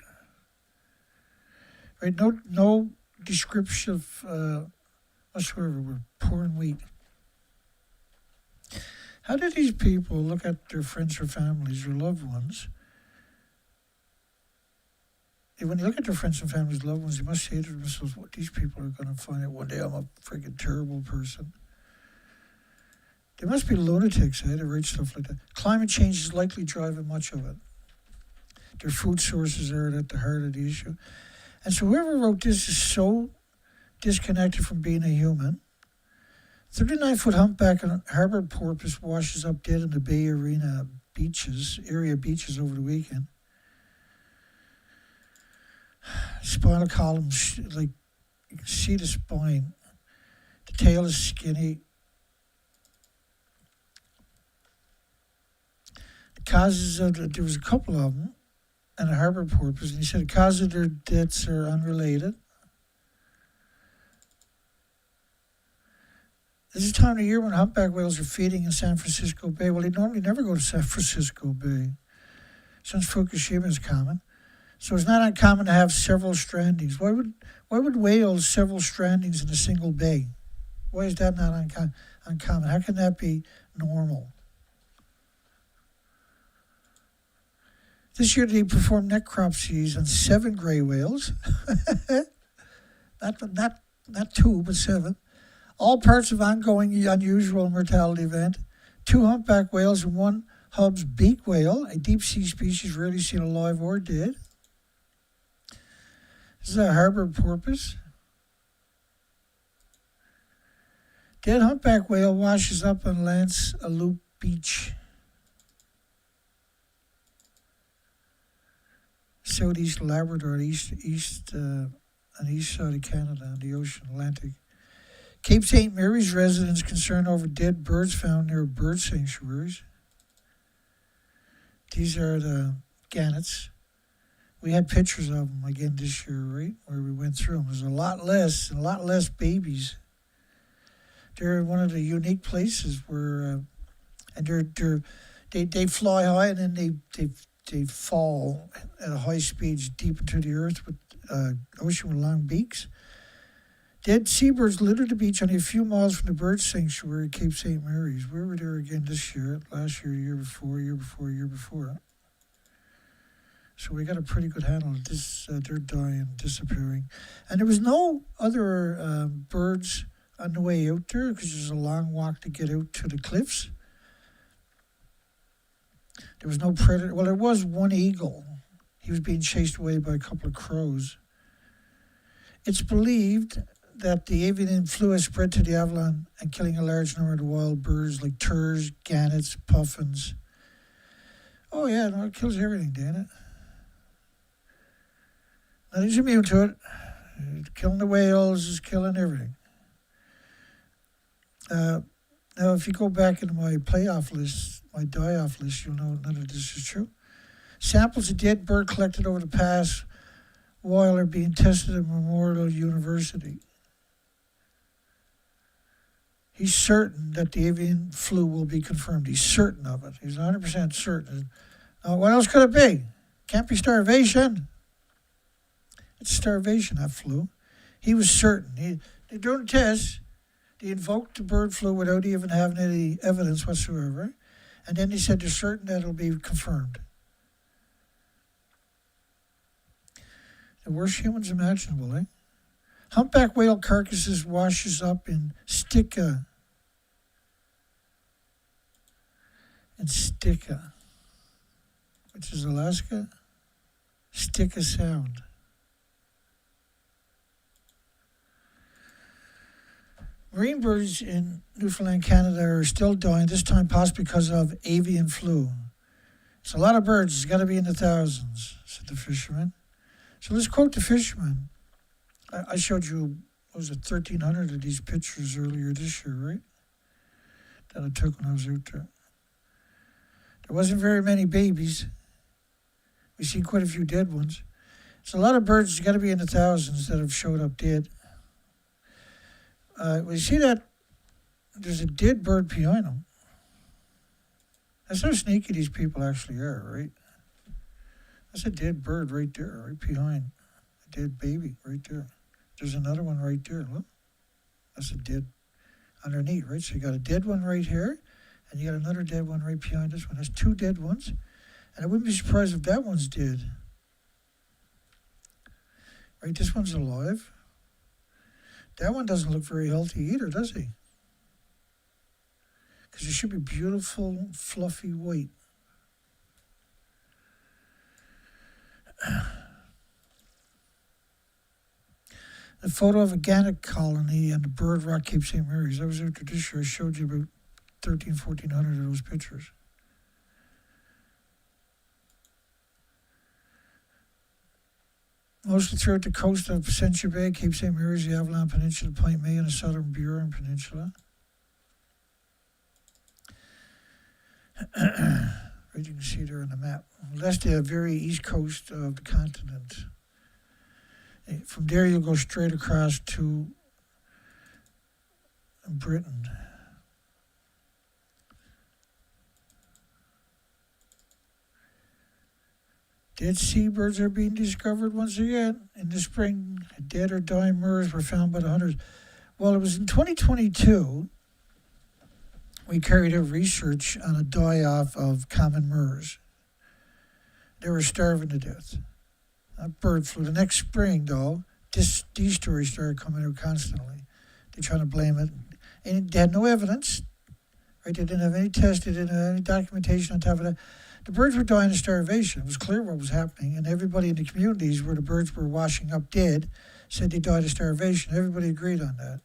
Right? No description of whatsoever were poor in weight. How did these people look at their friends or families or loved ones? And when you look at their friends and families, loved ones, you must say to themselves, "What these people are going to find out one day I'm a freaking terrible person." They must be lunatics, to write stuff like that. Climate change is likely driving much of it. Their food sources are at the heart of the issue. And so whoever wrote this is so disconnected from being a human. 39-foot humpback and harbor porpoise washes up dead in the Bay Area beaches over the weekend. Spinal column, like you can see the spine. The tail is skinny. The causes there was a couple of them, and a harbor porpoise, and he said the causes of their deaths are unrelated. This is the time of year when humpback whales are feeding in San Francisco Bay. Well, they normally never go to San Francisco Bay. Since Fukushima is common. So it's not uncommon to have several strandings. Why would whales several strandings in a single bay? Why is that not uncommon? How can that be normal? This year they performed necropsies on 7 gray whales. not 2, but 7. All parts of ongoing unusual mortality event. 2 humpback whales and 1 Hubb's beak whale, a deep-sea species rarely seen alive or dead. This is a harbor porpoise. Dead humpback whale washes up on Lance Aloop Beach. Southeast Labrador, on east side of Canada, on the ocean Atlantic. Cape St. Mary's residents concerned over dead birds found near bird sanctuaries. These are the gannets. We had pictures of them again this year, right, where we went through them. There's a lot less babies. They're in one of the unique places where, and they fly high and then they fall at a high speed deep into the earth with ocean with long beaks. Dead seabirds litter the beach only a few miles from the bird sanctuary at Cape St. Mary's. We were there again this year, last year, year before. So we got a pretty good handle on this. They're dying, disappearing. And there was no other birds on the way out there because there's a long walk to get out to the cliffs. There was no predator. Well, there was one eagle. He was being chased away by a couple of crows. It's believed that the avian flu has spread to the Avalon and killing a large number of the wild birds like turs, gannets, puffins. Oh yeah, no, it kills everything, damn it. Nothing's immune to it. It's killing the whales, it's killing everything. Now, if you go back into my die-off list, you'll know none of this is true. Samples of dead bird collected over the past while are being tested at Memorial University. He's certain that the avian flu will be confirmed. He's certain of it. He's 100% certain. Now, what else could it be? Can't be starvation. It's starvation, not flu. He was certain. They're doing tests. They invoked the bird flu without even having any evidence whatsoever. And then they said they're certain that it'll be confirmed. The worst humans imaginable, eh? Humpback whale carcasses washes up in Stika, which is Alaska. Stika Sound. Marine birds in Newfoundland, Canada are still dying, this time possibly because of avian flu. It's a lot of birds. It's got to be in the thousands, said the fisherman. So let's quote the fisherman. I showed you, what was it, 1,300 of these pictures earlier this year, right? That I took when I was out there. There wasn't very many babies. We see quite a few dead ones. It's a lot of birds. It's got to be in the thousands that have showed up dead. We see that there's a dead bird behind them. That's how sneaky these people actually are, right? That's a dead bird right there, right behind a dead baby right there. There's another one right there. Look, that's a dead underneath, right? So you got a dead one right here, and you got another dead one right behind this one. That's 2 dead ones, and I wouldn't be surprised if that one's dead. Right, this one's alive. That one doesn't look very healthy either, does he? Because it should be beautiful, fluffy white. The photo of a gannet colony on the Bird Rock, Cape St. Mary's. I was out there this year. I showed you about 1,400 of those pictures. Mostly throughout the coast of Century Bay, Cape St. Mary's, the Avalon Peninsula, Point May, and the southern Burin Peninsula. Right, you can see there on the map. That's the very east coast of the continent. From there, you'll go straight across to Britain. Dead seabirds are being discovered once again. In the spring, dead or dying murres were found by the hunters. Well, it was in 2022, we carried out research on a die-off of common murres. They were starving to death. Bird flu. The next spring, though, these stories started coming out constantly. They're trying to blame it. And they had no evidence, right? They didn't have any tests. They didn't have any documentation on top of that. The birds were dying of starvation. It was clear what was happening, and everybody in the communities where the birds were washing up dead said they died of starvation. Everybody agreed on that.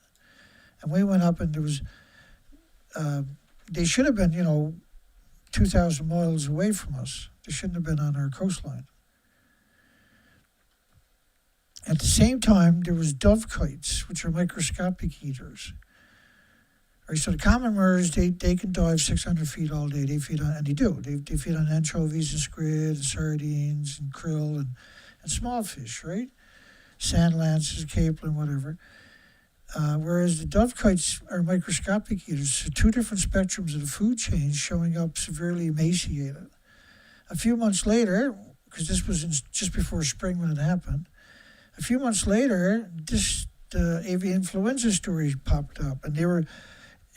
And we went up, and there was, they should have been, 2,000 miles away from us. They shouldn't have been on our coastline. At the same time, there was dove kites, which are microscopic eaters. Right, so the common murres, they can dive 600 feet all day. They feed on, and they do. They feed on anchovies and squid and sardines and krill and small fish, right? Sand lances, capelin, whatever. Whereas the dove kites are microscopic eaters, so two different spectrums of the food chain showing up severely emaciated. A few months later, because this was just before spring when it happened, a few months later, the avian influenza story popped up, and they were,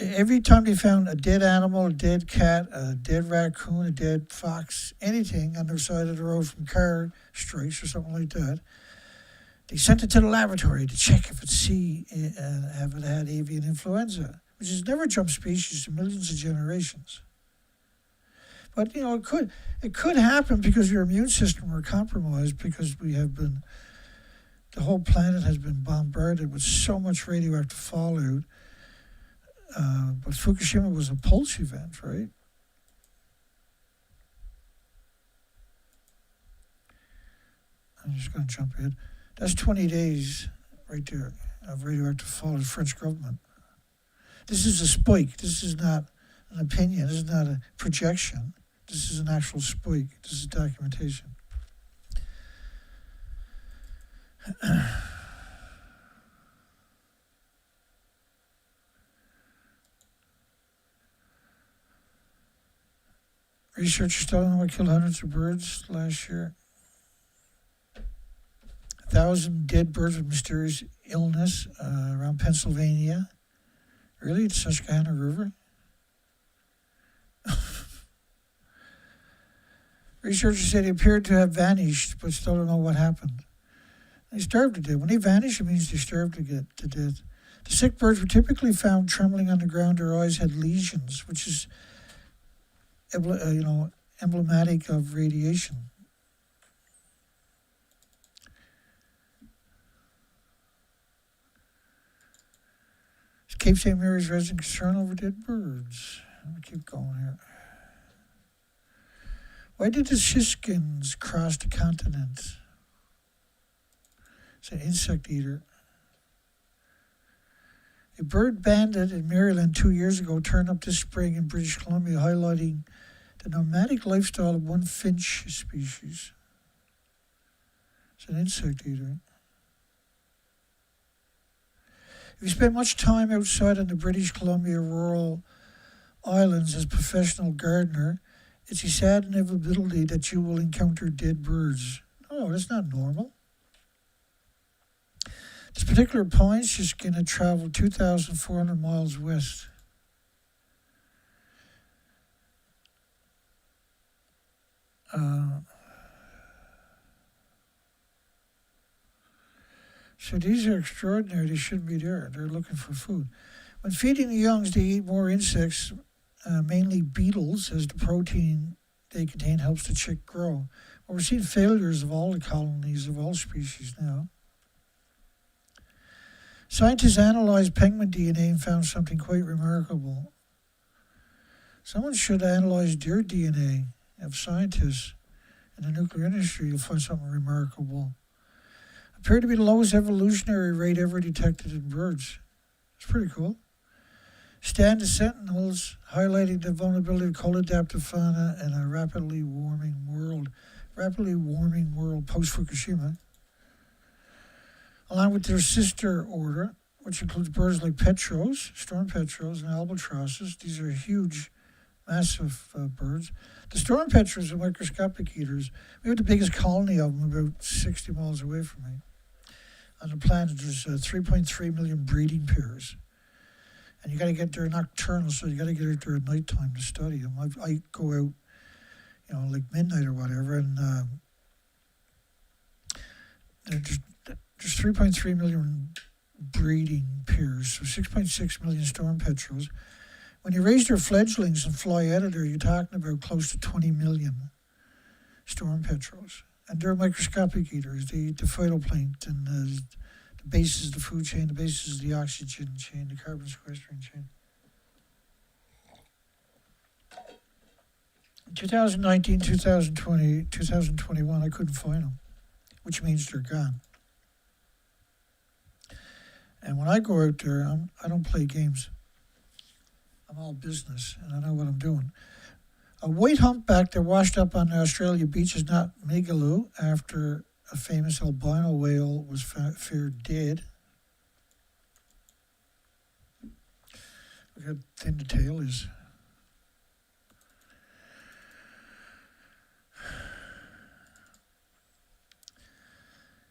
every time they found a dead animal, a dead cat, a dead raccoon, a dead fox, anything on their side of the road from car strikes or something like that, they sent it to the laboratory to check if it had avian influenza, which has never jumped species in millions of generations. But it could happen because your immune system were compromised, because the whole planet has been bombarded with so much radioactive fallout. But Fukushima was a pulse event, right? I'm just going to jump ahead. That's 20 days right there of radioactive fallout of the French government. This is a spike. This is not an opinion. This is not a projection. This is an actual spike. This is documentation. Researchers telling them what killed hundreds of birds last year. 1,000 dead birds with mysterious illness around Pennsylvania. Really? The Susquehanna River? Researchers said he appeared to have vanished, but still don't know what happened. They starved to death. When they vanish, it means they starved to death. The sick birds were typically found trembling on the ground. Their eyes had lesions, which is, emblematic of radiation. Cape St. Mary's resident concern over dead birds. Let me keep going here. Why did the siskins cross the continent? It's an insect eater. A bird bandit in Maryland 2 years ago turned up this spring in British Columbia, highlighting the nomadic lifestyle of one finch species. It's an insect eater. If you spend much time outside on the British Columbia rural islands as a professional gardener, it's a sad inevitability that you will encounter dead birds. No, that's not normal. This particular pine siskin had traveled 2,400 miles west. So these are extraordinary. They shouldn't be there. They're looking for food. When feeding the youngs, they eat more insects, mainly beetles, as the protein they contain helps the chick grow. Well, we're seeing failures of all the colonies of all species now. Scientists analyzed penguin DNA and found something quite remarkable. Someone should analyze deer DNA of scientists in the nuclear industry. You'll find something remarkable. Appeared to be the lowest evolutionary rate ever detected in birds. It's pretty cool. Stand the sentinels, highlighting the vulnerability of cold-adaptive fauna in a rapidly warming world post-Fukushima. Along with their sister order, which includes birds like petrels, storm petrels, and albatrosses. These are huge, massive birds. The storm petrels are microscopic eaters. We have the biggest colony of them about 60 miles away from me. On the planet, there's 3.3 million breeding pairs. And you got to get there nocturnal, so you got to get out there at nighttime to study them. I go out, like midnight or whatever, and there's 3.3 million breeding pairs, so 6.6 million storm petrels. When you raise their fledglings and fly out of there, you're talking about close to 20 million storm petrels. And they're microscopic eaters. They eat the phytoplankton, the bases of the food chain, the bases of the oxygen chain, the carbon sequestering chain. In 2019, 2020, 2021, I couldn't find them, which means they're gone. And when I go out there, I don't play games. I'm all business, and I know what I'm doing. A white humpback that washed up on the Australia beach is not Migaloo after a famous albino whale was feared dead. Look how thin the tail is.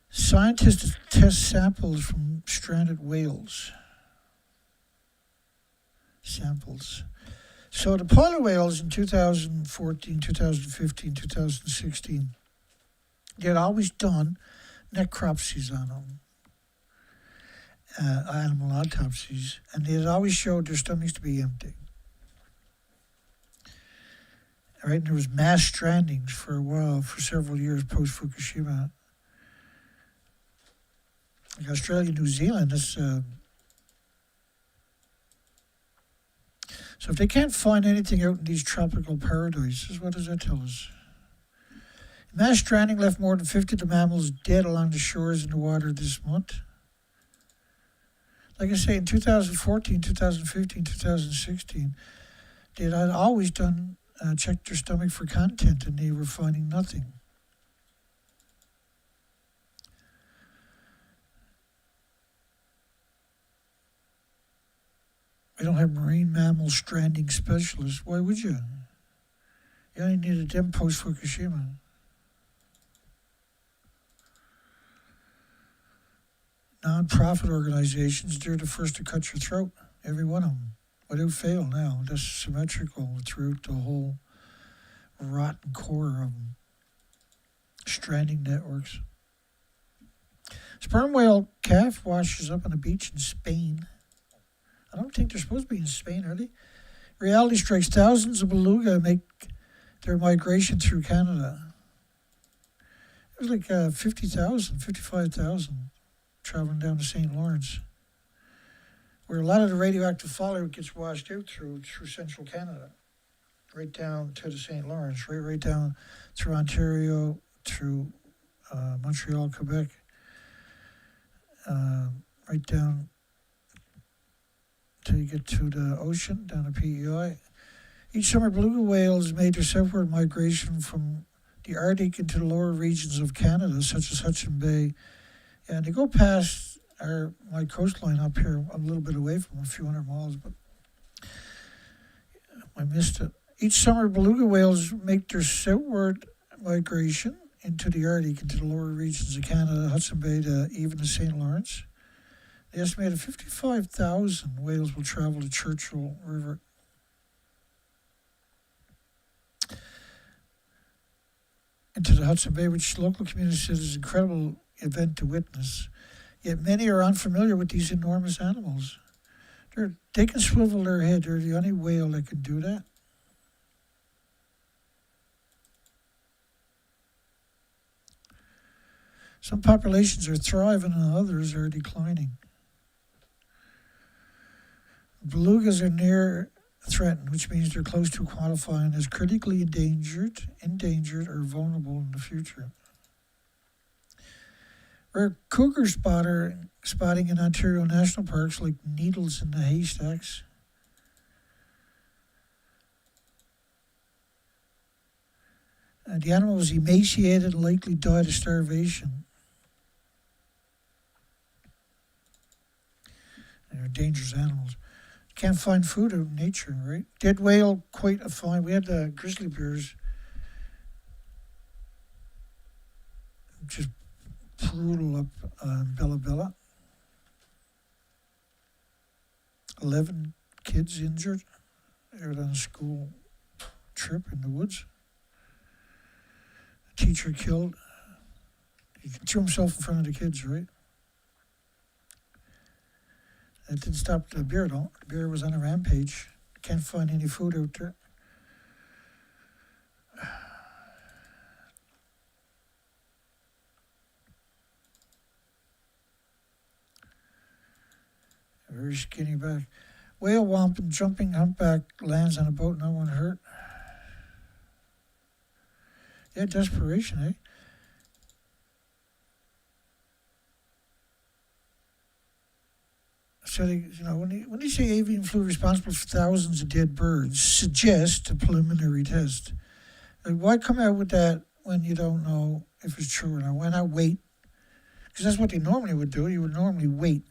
Scientists test samples from stranded whales. So the polar whales in 2014, 2015, 2016, they had always done necropsies on them, animal autopsies, and they had always showed their stomachs to be empty. All right, and there was mass strandings for a while, for several years post-Fukushima. Like Australia, New Zealand, so if they can't find anything out in these tropical paradises, what does that tell us? Mass stranding left more than 50 of the mammals dead along the shores in the water this month. Like I say, in 2014, 2015, 2016, they had always done checked their stomach for content, and they were finding nothing. We don't have marine mammal stranding specialists. Why would you? You only needed them post-Fukushima. Non-profit organizations, they're the first to cut your throat, every one of them, without fail now. That's symmetrical throughout the whole rotten core of them. Stranding networks. Sperm whale calf washes up on a beach in Spain. I don't think they're supposed to be in Spain, are they? Reality strikes. Thousands of beluga make their migration through Canada. It was like 50,000, 55,000 traveling down to St. Lawrence, where a lot of the radioactive fallout gets washed out through central Canada, right down to the St. Lawrence, right down through Ontario, through Montreal, Quebec, right down till you get to the ocean, down to PEI. Each summer, beluga whales made their southward migration from the Arctic into the lower regions of Canada, such as Hudson Bay. And they go past my coastline up here, a little bit away from a few hundred miles, but I missed it. Each summer, beluga whales make their southward migration into the Arctic, into the lower regions of Canada, Hudson Bay, to even the St. Lawrence. They estimated 55,000 whales will travel the Churchill River. Into the Hudson Bay, which local community says is an incredible event to witness. Yet many are unfamiliar with these enormous animals. They can swivel their head. They're the only whale that can do that. Some populations are thriving and others are declining. Belugas are near threatened, which means they're close to qualifying as critically endangered, or vulnerable in the future. Rare cougar spotting in Ontario national parks like needles in the haystacks. The animal was emaciated and likely died of starvation. They're dangerous animals. Can't find food out in nature, right? Dead whale, quite a find. We had grizzly bears just brutal up Bella Bella. 11 kids injured. They were on a school trip in the woods. teacher killed. He threw himself in front of the kids, right? That didn't stop the bear, though. The bear was on a rampage. Can't find any food out there. A very skinny back. Whale wampum jumping humpback lands on a boat, no one hurt. Yeah, desperation, eh? So when they say avian flu responsible for thousands of dead birds, suggests a preliminary test. Like, why come out with that when you don't know if it's true or not? Why not wait? Because that's what they normally would do. You would normally wait.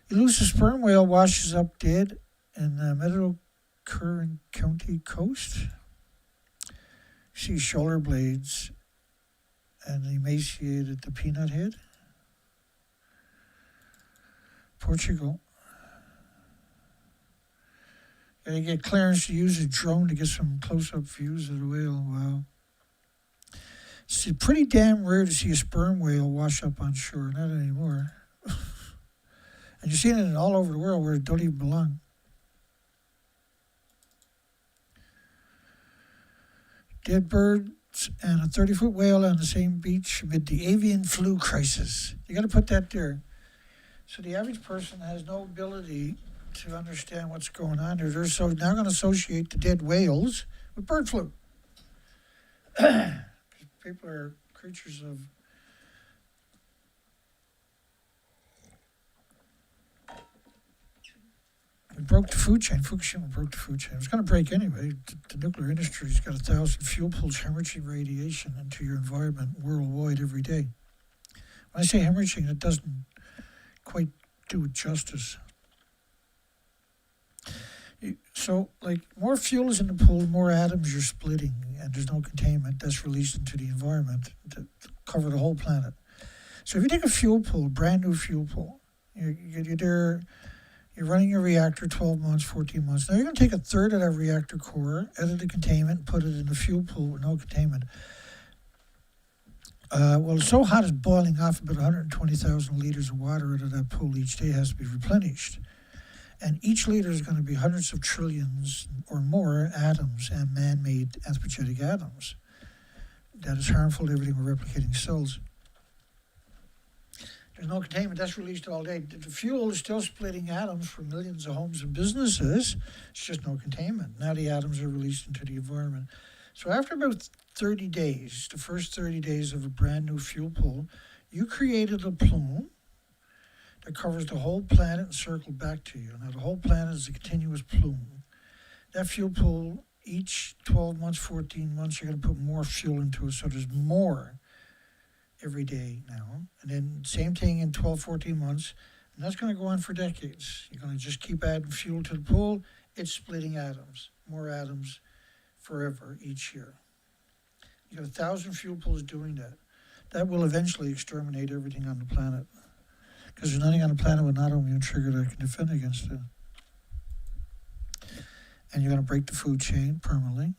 Elusive sperm whale washes up dead in the Meadowcurran County coast. See shoulder blades and emaciated the peanut head. Portugal. Gotta get clearance to use a drone to get some close-up views of the whale. Wow. It's pretty damn rare to see a sperm whale wash up on shore. Not anymore. And you're seeing it all over the world where it don't even belong. Dead birds and a 30-foot whale on the same beach amid the avian flu crisis. You got to put that there. So the average person has no ability to understand what's going on there. They're so now going to associate the dead whales with bird flu. People are creatures of it broke the food chain. Fukushima broke the food chain. It was going to break anyway. The nuclear industry's got 1,000 fuel pools hemorrhaging radiation into your environment worldwide every day. When I say hemorrhaging, it doesn't quite do it justice. So, like, more fuel is in the pool, more atoms you're splitting, and there's no containment that's released into the environment to cover the whole planet. So if you take a fuel pool, brand new fuel pool, you're there. You're running your reactor 12 months, 14 months. Now you're going to take a third of that reactor core, edit the containment, and put it in the fuel pool with no containment. Well, it's so hot it's boiling off. About 120,000 liters of water out of that pool each day has to be replenished. And each liter is going to be hundreds of trillions or more atoms and man-made anthropogenic atoms. That is harmful to everything with replicating cells. There's no containment. That's released all day. The fuel is still splitting atoms for millions of homes and businesses. It's just no containment. Now the atoms are released into the environment. So after about 30 days, the first 30 days of a brand new fuel pool, you created a plume that covers the whole planet and circled back to you. Now the whole planet is a continuous plume. That fuel pool, each 12 months, 14 months, you're going to put more fuel into it, so there's more every day now. And then same thing in 12, 14 months. And that's going to go on for decades. You're going to just keep adding fuel to the pool. It's splitting atoms, more atoms forever each year. You got 1,000 fuel pools doing that. That will eventually exterminate everything on the planet. Because there's nothing on the planet with an autoimmune trigger that can defend against it. And you're going to break the food chain permanently.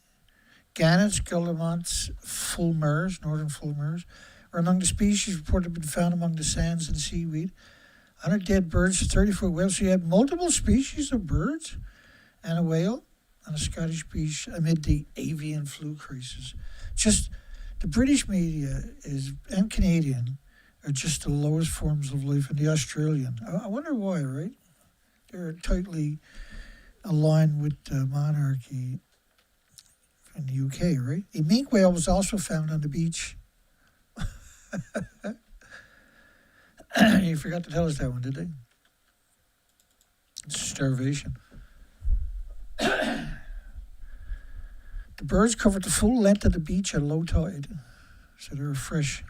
Gannets, guillemots, fulmars, northern fulmars, are among the species reported to have been found among the sands and seaweed. 100 dead birds, 30-foot whales. So you had multiple species of birds and a whale on a Scottish beach amid the avian flu crisis. Just the British media and Canadian are just the lowest forms of life, and the Australian. I wonder why, right? They're tightly aligned with monarchy in the UK, right? A mink whale was also found on the beach. You forgot to tell us that one, did they? It's starvation. The birds covered the full length of the beach at low tide, so they were fresh.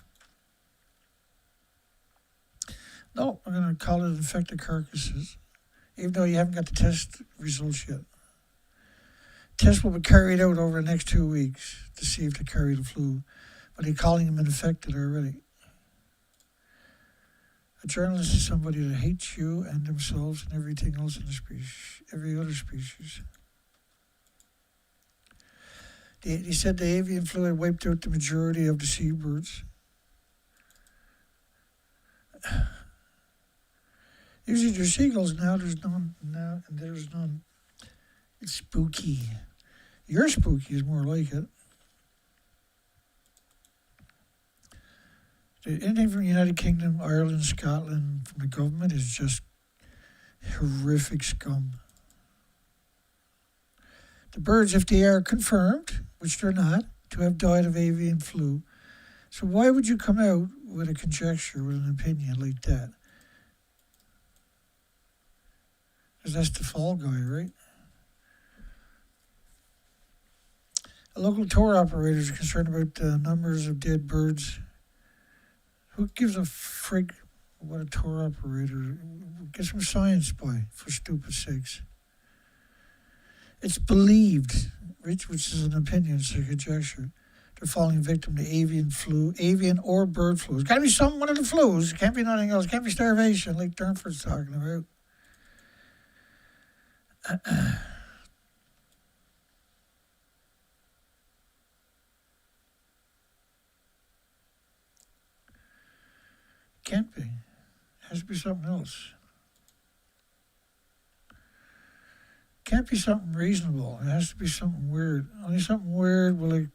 No, I'm going to call it infected carcasses, even though you haven't got the test results yet. Tests will be carried out over the next 2 weeks to see if they carry the flu, but they're calling them infected already. A journalist is somebody that hates you and themselves and everything else in the species, every other species. They said the avian flu had wiped out the majority of the seabirds. Usually there's seagulls, now there's none. Now there's none. It's spooky. Your spooky is more like it. Anything from the United Kingdom, Ireland, Scotland, from the government is just horrific scum. The birds, if they are confirmed, which they're not, to have died of avian flu, so why would you come out with a conjecture, with an opinion like that? Because that's the fall guy, right? A local tour operator is concerned about the numbers of dead birds. Who gives a frig what a tour operator? Get some science by, for stupid sakes. It's believed, which is an opinion, it's a conjecture, they're falling victim to avian flu, avian or bird flu. It's got to be one of the flus. It can't be nothing else. It can't be starvation like Durnford's talking about. Can't be. It has to be something else. Can't be something reasonable. It has to be something weird. Only something weird it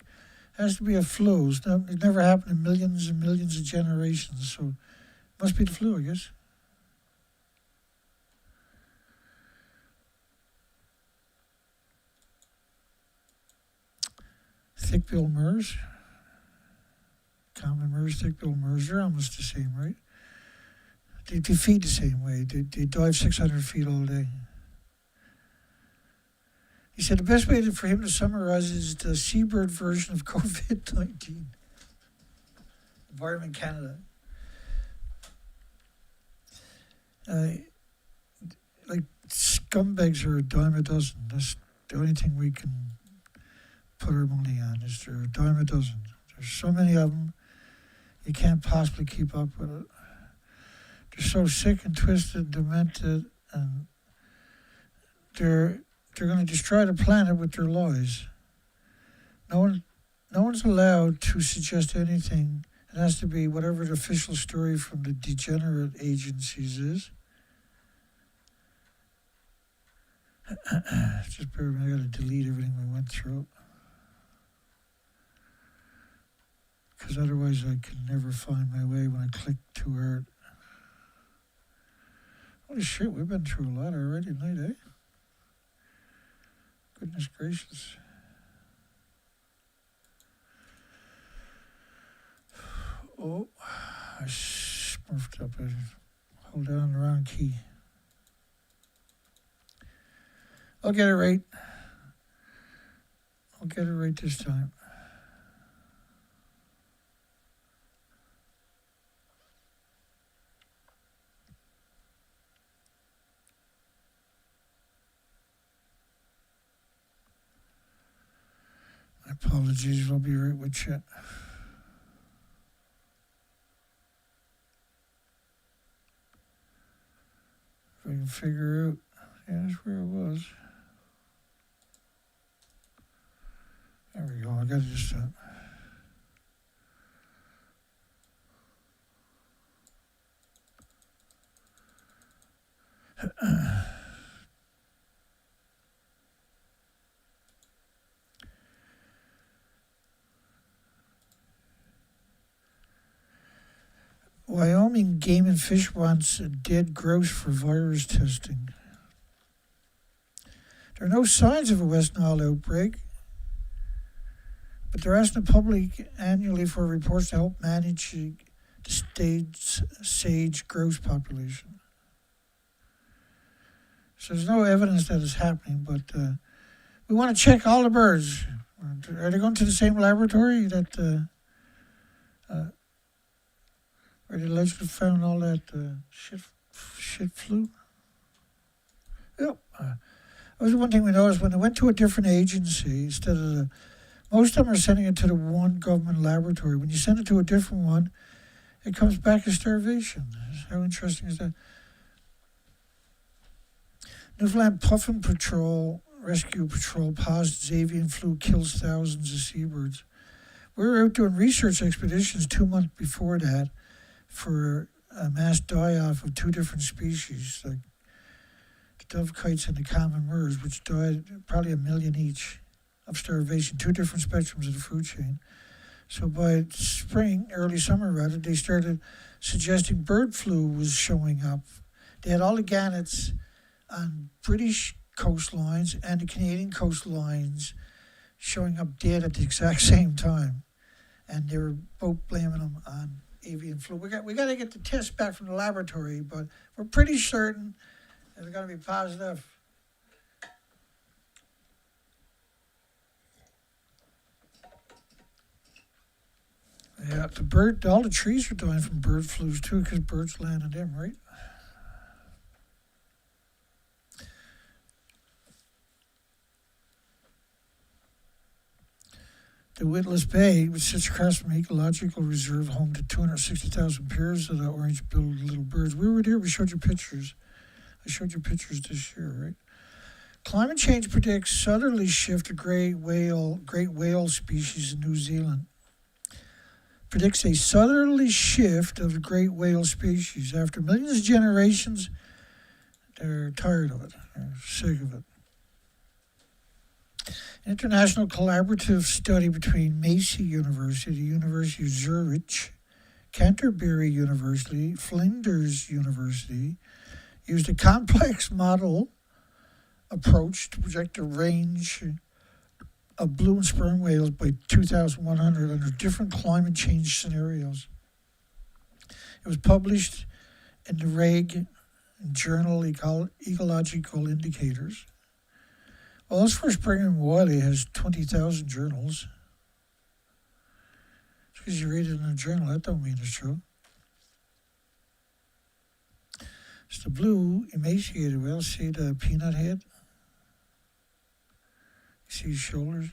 has to be a flu. It never happened in millions and millions of generations, so it must be the flu, I guess. Thick-billed murres. Common murres, thick-billed murres, they're almost the same, right? They feed the same way. They dive 600 feet all day. He said the best way for him to summarize is the seabird version of COVID-19. Environment Canada. Like scumbags are a dime a dozen. That's the only thing we can put our money on, is they're a dime a dozen. There's so many of them, you can't possibly keep up with it. They're so sick and twisted, demented, and they're going to destroy the planet with their lies. No one's allowed to suggest anything. It has to be whatever the official story from the degenerate agencies is. Just bear with me, I got to delete everything we went through. Because otherwise I can never find my way when I click too hard. Holy shit, we've been through a lot already tonight, eh? Goodness gracious. Oh, I smurfed up. I hold down the wrong key. I'll get it right. I'll get it right this time. Apologies, I'll be right with you. If I can figure out, yeah, that's where it was. There we go, I got it this time. Wyoming Game and Fish wants a dead grouse for virus testing. There are no signs of a West Nile outbreak, but they're asking the public annually for reports to help manage the state's sage grouse population. So there's no evidence that it's happening, but we want to check all the birds. Are they going to the same laboratory that where they allegedly found all that shit flu? Yep. That was one thing we noticed when they went to a different agency instead of most of them are sending it to the one government laboratory. When you send it to a different one, it comes back as starvation. How interesting is that? Newfoundland Puffin Patrol rescue patrol posits avian flu kills thousands of seabirds. We were out doing research expeditions 2 months before that for a mass die-off of 2 different species, like the dove kites and the common murres, which died probably 1 million each of starvation, 2 different spectrums of the food chain. So by spring, early summer rather, they started suggesting bird flu was showing up. They had all the gannets on British coastlines and the Canadian coastlines showing up dead at the exact same time. And they were both blaming them on avian flu. We got to get the tests back from the laboratory, but we're pretty certain they're going to be positive. Yeah, all the trees are dying from bird flus too, because birds land on them, right? The Witless Bay, which sits across from Ecological Reserve, home to 260,000 pairs of the orange-billed little birds. We were there. We showed you pictures. I showed you pictures this year, right? Climate change predicts southerly shift of great whale species in New Zealand. Predicts a southerly shift of the great whale species. After millions of generations, they're tired of it. They're sick of it. International collaborative study between Massey University, the University of Zurich, Canterbury University, Flinders University, used a complex model approach to project the range of blue and sperm whales by 2100 under different climate change scenarios. It was published in the Reg Journal Ecological Indicators. Well, this first Brigham Wiley has 20,000 journals. Just because you read it in a journal, that don't mean it's true. It's the blue emaciated whale. See the peanut head? See his shoulders?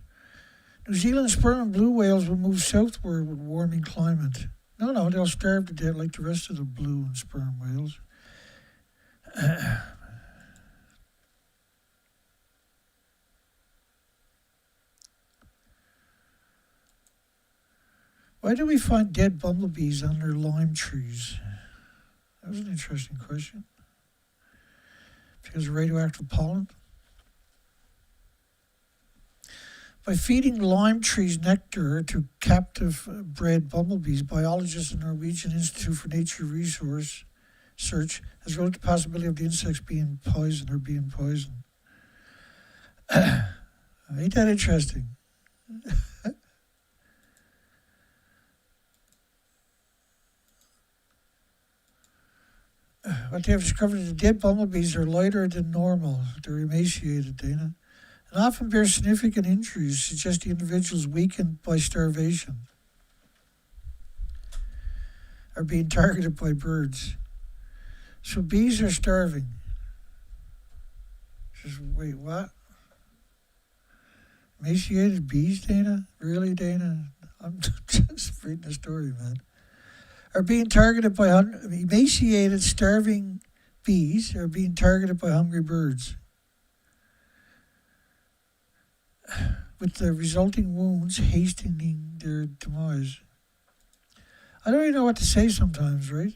New Zealand sperm and blue whales will move southward with warming climate. No, they'll starve to death like the rest of the blue and sperm whales. Why do we find dead bumblebees under lime trees? That was an interesting question. Because of radioactive pollen? By feeding lime trees nectar to captive bred bumblebees, biologists at the Norwegian Institute for Nature Resource Search has ruled the possibility of the insects being poisoned or being poisoned. Ain't that interesting? What they have discovered is that dead bumblebees are lighter than normal. They're emaciated, Dana, and often bear significant injuries, suggest the individuals weakened by starvation are being targeted by birds. So bees are starving. Just wait, what? Emaciated bees, Dana? Really, Dana? I'm just reading the story, man. Are being targeted by emaciated, starving bees are being targeted by hungry birds, with the resulting wounds hastening their demise. I don't even know what to say sometimes, right?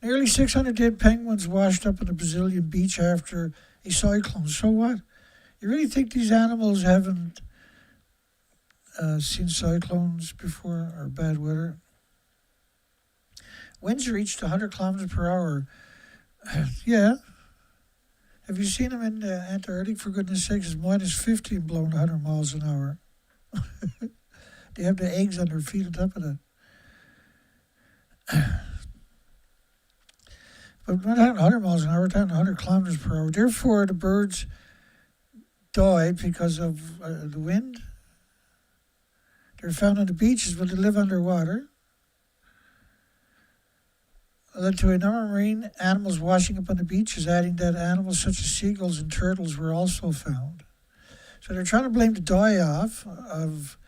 Nearly 600 dead penguins washed up on a Brazilian beach after a cyclone. So what? You really think these animals haven't seen cyclones before or bad weather? Winds reached 100 kilometers per hour. Yeah. Have you seen them in the Antarctic? For goodness sakes, it's minus 50 and blowing 100 miles an hour. They have the eggs on their feet on top of that. But we're not 100 miles an hour, we're talking 100 kilometers per hour. Therefore, the birds died because of the wind. They're found on the beaches, but they live underwater. Led to a number of marine animals washing up on the beaches, adding that animals such as seagulls and turtles were also found. So they're trying to blame the die-off of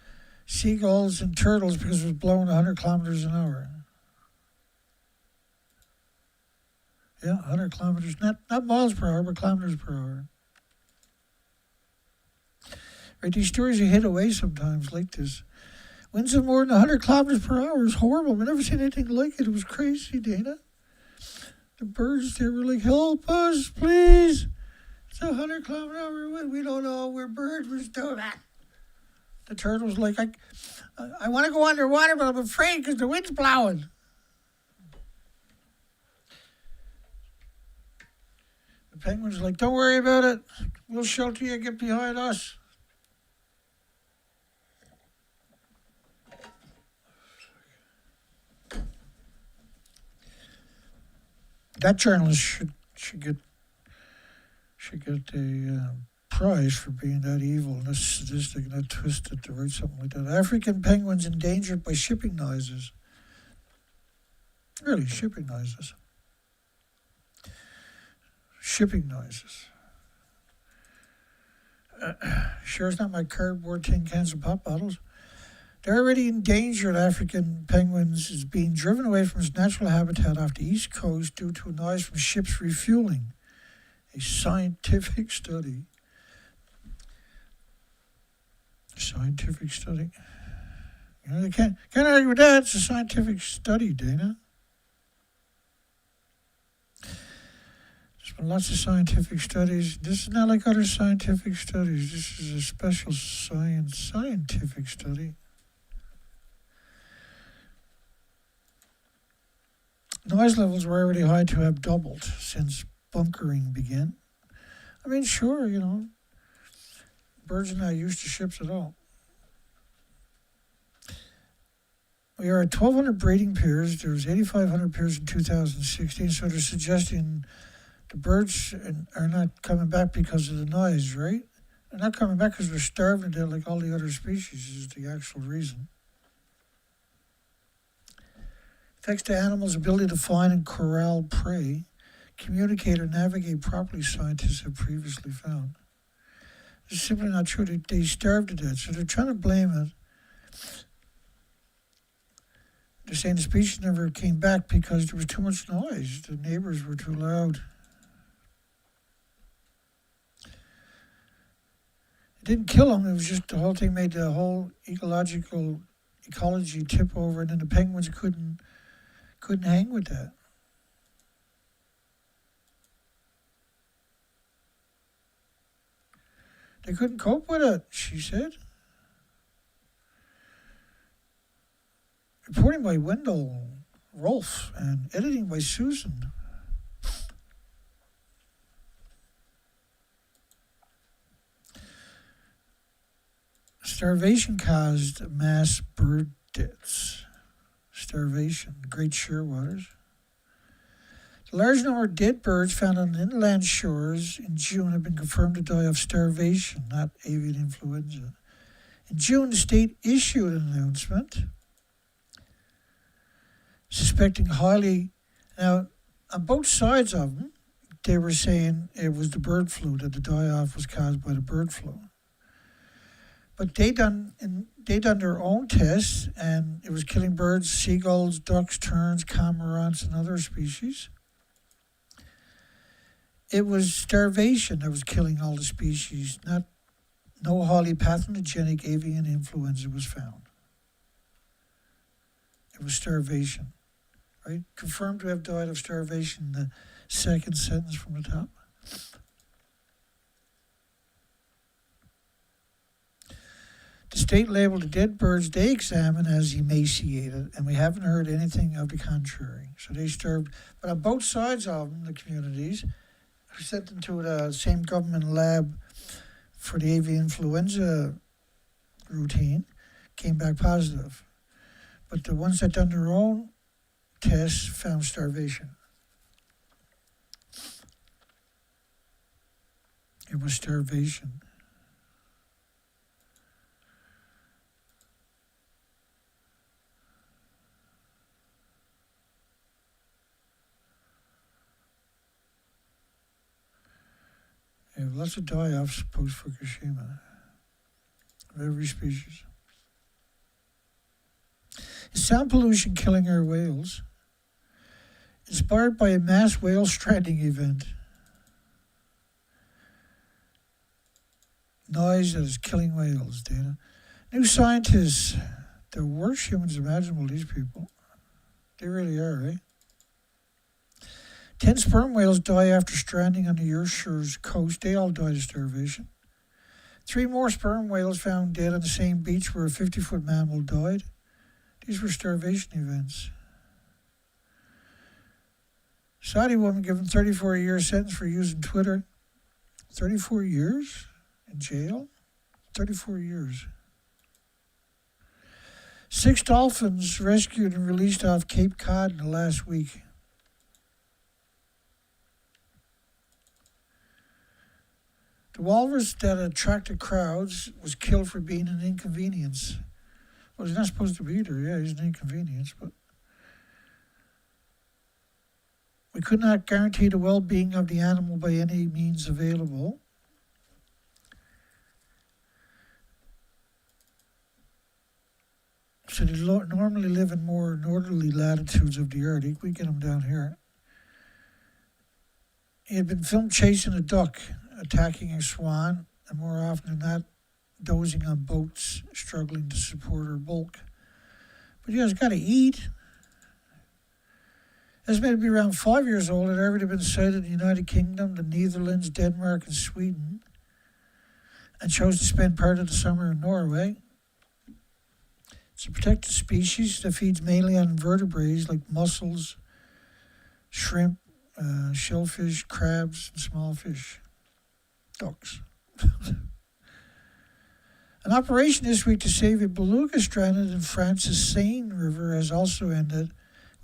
seagulls and turtles because it was blowing 100 kilometers an hour. Yeah, 100 kilometers, not miles per hour, but kilometers per hour. Right, these stories are hid away sometimes like this. Winds of more than 100 kilometers per hour is horrible. I've never seen anything like it. It was crazy, Dana. The birds, they were like, help us, please. It's 100 kilometer per hour wind. We don't know. We're birds. We're doing that. The turtle's like, I want to go underwater, but I'm afraid because the wind's blowing. The penguin's like, don't worry about it. We'll shelter you. Get behind us. That journalist should get a prize for being that evil and that sadistic and that twisted to write something like that. African penguins endangered by shipping noises. Really, shipping noises. Shipping noises. Sure, it's not my cardboard tin cans and pop bottles. They're already endangered. African penguins is being driven away from its natural habitat off the east coast due to a noise from ships refueling. A scientific study. Scientific study. You know, they can't argue with that. It's a scientific study, Dana. There's been lots of scientific studies. This is not like other scientific studies. This is a special scientific study. Noise levels were already high to have doubled since bunkering began. I mean, sure, you know, birds are not used to ships at all. We are at 1,200 breeding pairs. There was 8,500 pairs in 2016, so they're suggesting the birds are not coming back because of the noise, right? They're not coming back because they're starving to death like all the other species is the actual reason. Affects the animal's ability to find and corral prey, communicate or navigate properly, scientists have previously found. It's simply not true. They starved to death, so they're trying to blame it. They're saying the species never came back because there was too much noise. The neighbors were too loud. It didn't kill them. It was just the whole thing made the whole ecology tip over, and then the penguins couldn't hang with that. They couldn't cope with it, she said. Reporting by Wendell Rolfe and editing by Susan. Starvation caused mass bird deaths. Starvation, Great Shearwaters. The large number of dead birds found on inland shores in June have been confirmed to die of starvation, not avian influenza. In June, the state issued an announcement suspecting now, on both sides of them, they were saying it was the bird flu, that the die-off was caused by the bird flu. But they done their own tests, and it was killing birds, seagulls, ducks, terns, cormorants, and other species. It was starvation that was killing all the species. No highly pathogenic avian influenza was found. It was starvation, right? Confirmed to have died of starvation, the second sentence from the top. The state labeled the dead birds they examined as emaciated, and we haven't heard anything of the contrary. So they starved. But on both sides of them, the communities, we sent them to the same government lab for the avian influenza routine, came back positive. But the ones that done their own tests found starvation. It was starvation. We have lots of die-offs post-Fukushima of every species. Is sound pollution killing our whales? Inspired by a mass whale stranding event. noise that is killing whales, Dana. New scientists, the worst humans imaginable, these people. They really are, eh? 10 sperm whales die after stranding on the Yorkshire's coast. They all died of starvation. 3 more sperm whales found dead on the same beach where a 50-foot mammal died. These were starvation events. Saudi woman given 34-year sentence for using Twitter. 34 years in jail? 34 years. 6 dolphins rescued and released off Cape Cod in the last week. The walrus that attracted crowds was killed for being an inconvenience. Well, he's not supposed to be there. Yeah, he's an inconvenience, but we could not guarantee the well-being of the animal by any means available. So they normally live in more northerly latitudes of the Earth. We get them down here. He had been filmed chasing a duck, attacking a swan, and more often than not, dozing on boats, struggling to support her bulk. But you guys got to eat. Estimated to be around 5 years old, had already been sighted in the United Kingdom, the Netherlands, Denmark, and Sweden, and chose to spend part of the summer in Norway. It's a protected species that feeds mainly on invertebrates like mussels, shrimp, shellfish, crabs, and small fish. Ducks. An operation this week to save a beluga stranded in France's Seine River has also ended,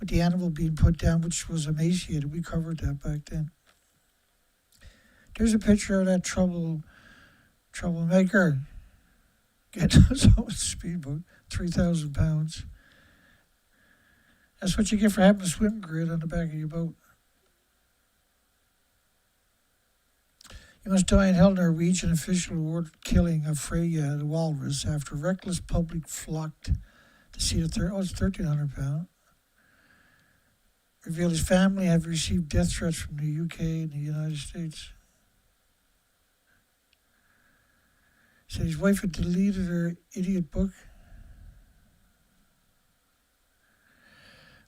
with the animal being put down, which was emaciated. We covered that back then. There's a picture of that troublemaker getting us on a speedboat, 3,000 pounds. That's what you get for having a swim grid on the back of your boat. You must die in hell. Norwegian official ordered killing of Freya the walrus after reckless public flocked to see the it's 1,300 pounds. Revealed his family have received death threats from the UK and the United States. Said his wife had deleted her idiot book.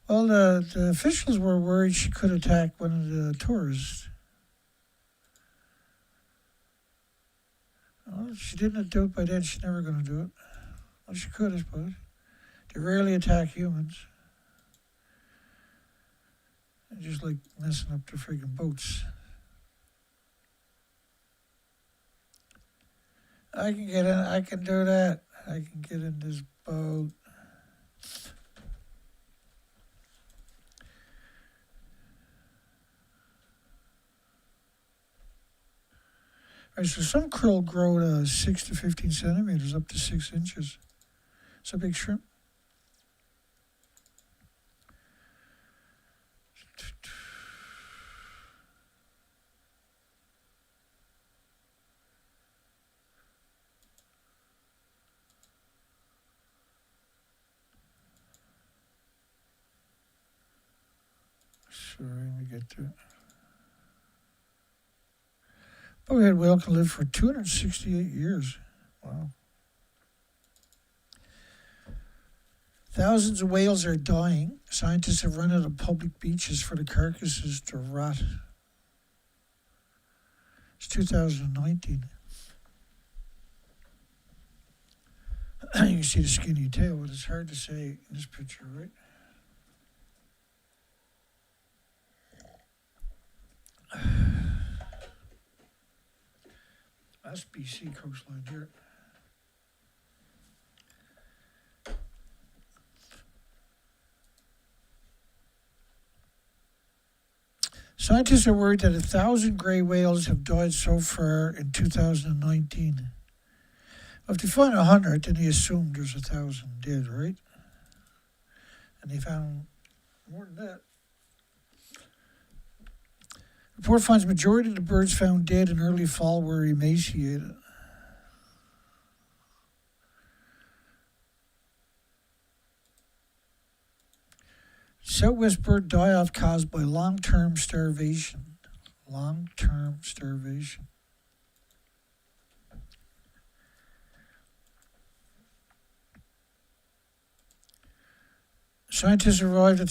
Well, the officials were worried she could attack one of the tourists. Well, if she didn't do it by then, she's never going to do it. Well, she could, I suppose. They rarely attack humans. They're just like messing up their friggin' boats. I can get in, I can do that. I can get in this boat. All right, so some krill grow to 6 to 15 centimeters, up to 6 inches. It's a big shrimp. Sorry, let me get to it. Bowhead whale can live for 268 years. Wow. Thousands of whales are dying. Scientists have run out of public beaches for the carcasses to rot. It's 2019. You can see the skinny tail, but it's hard to say in this picture, right? That's BC coastline here. Scientists are worried that 1,000 gray whales have died so far in 2019. If they find 100, then they assume there's 1,000 dead, right? And they found more than that. Report finds majority of the birds found dead in early fall were emaciated. Southwest bird die-off caused by long-term starvation. Long-term starvation. Scientists arrived at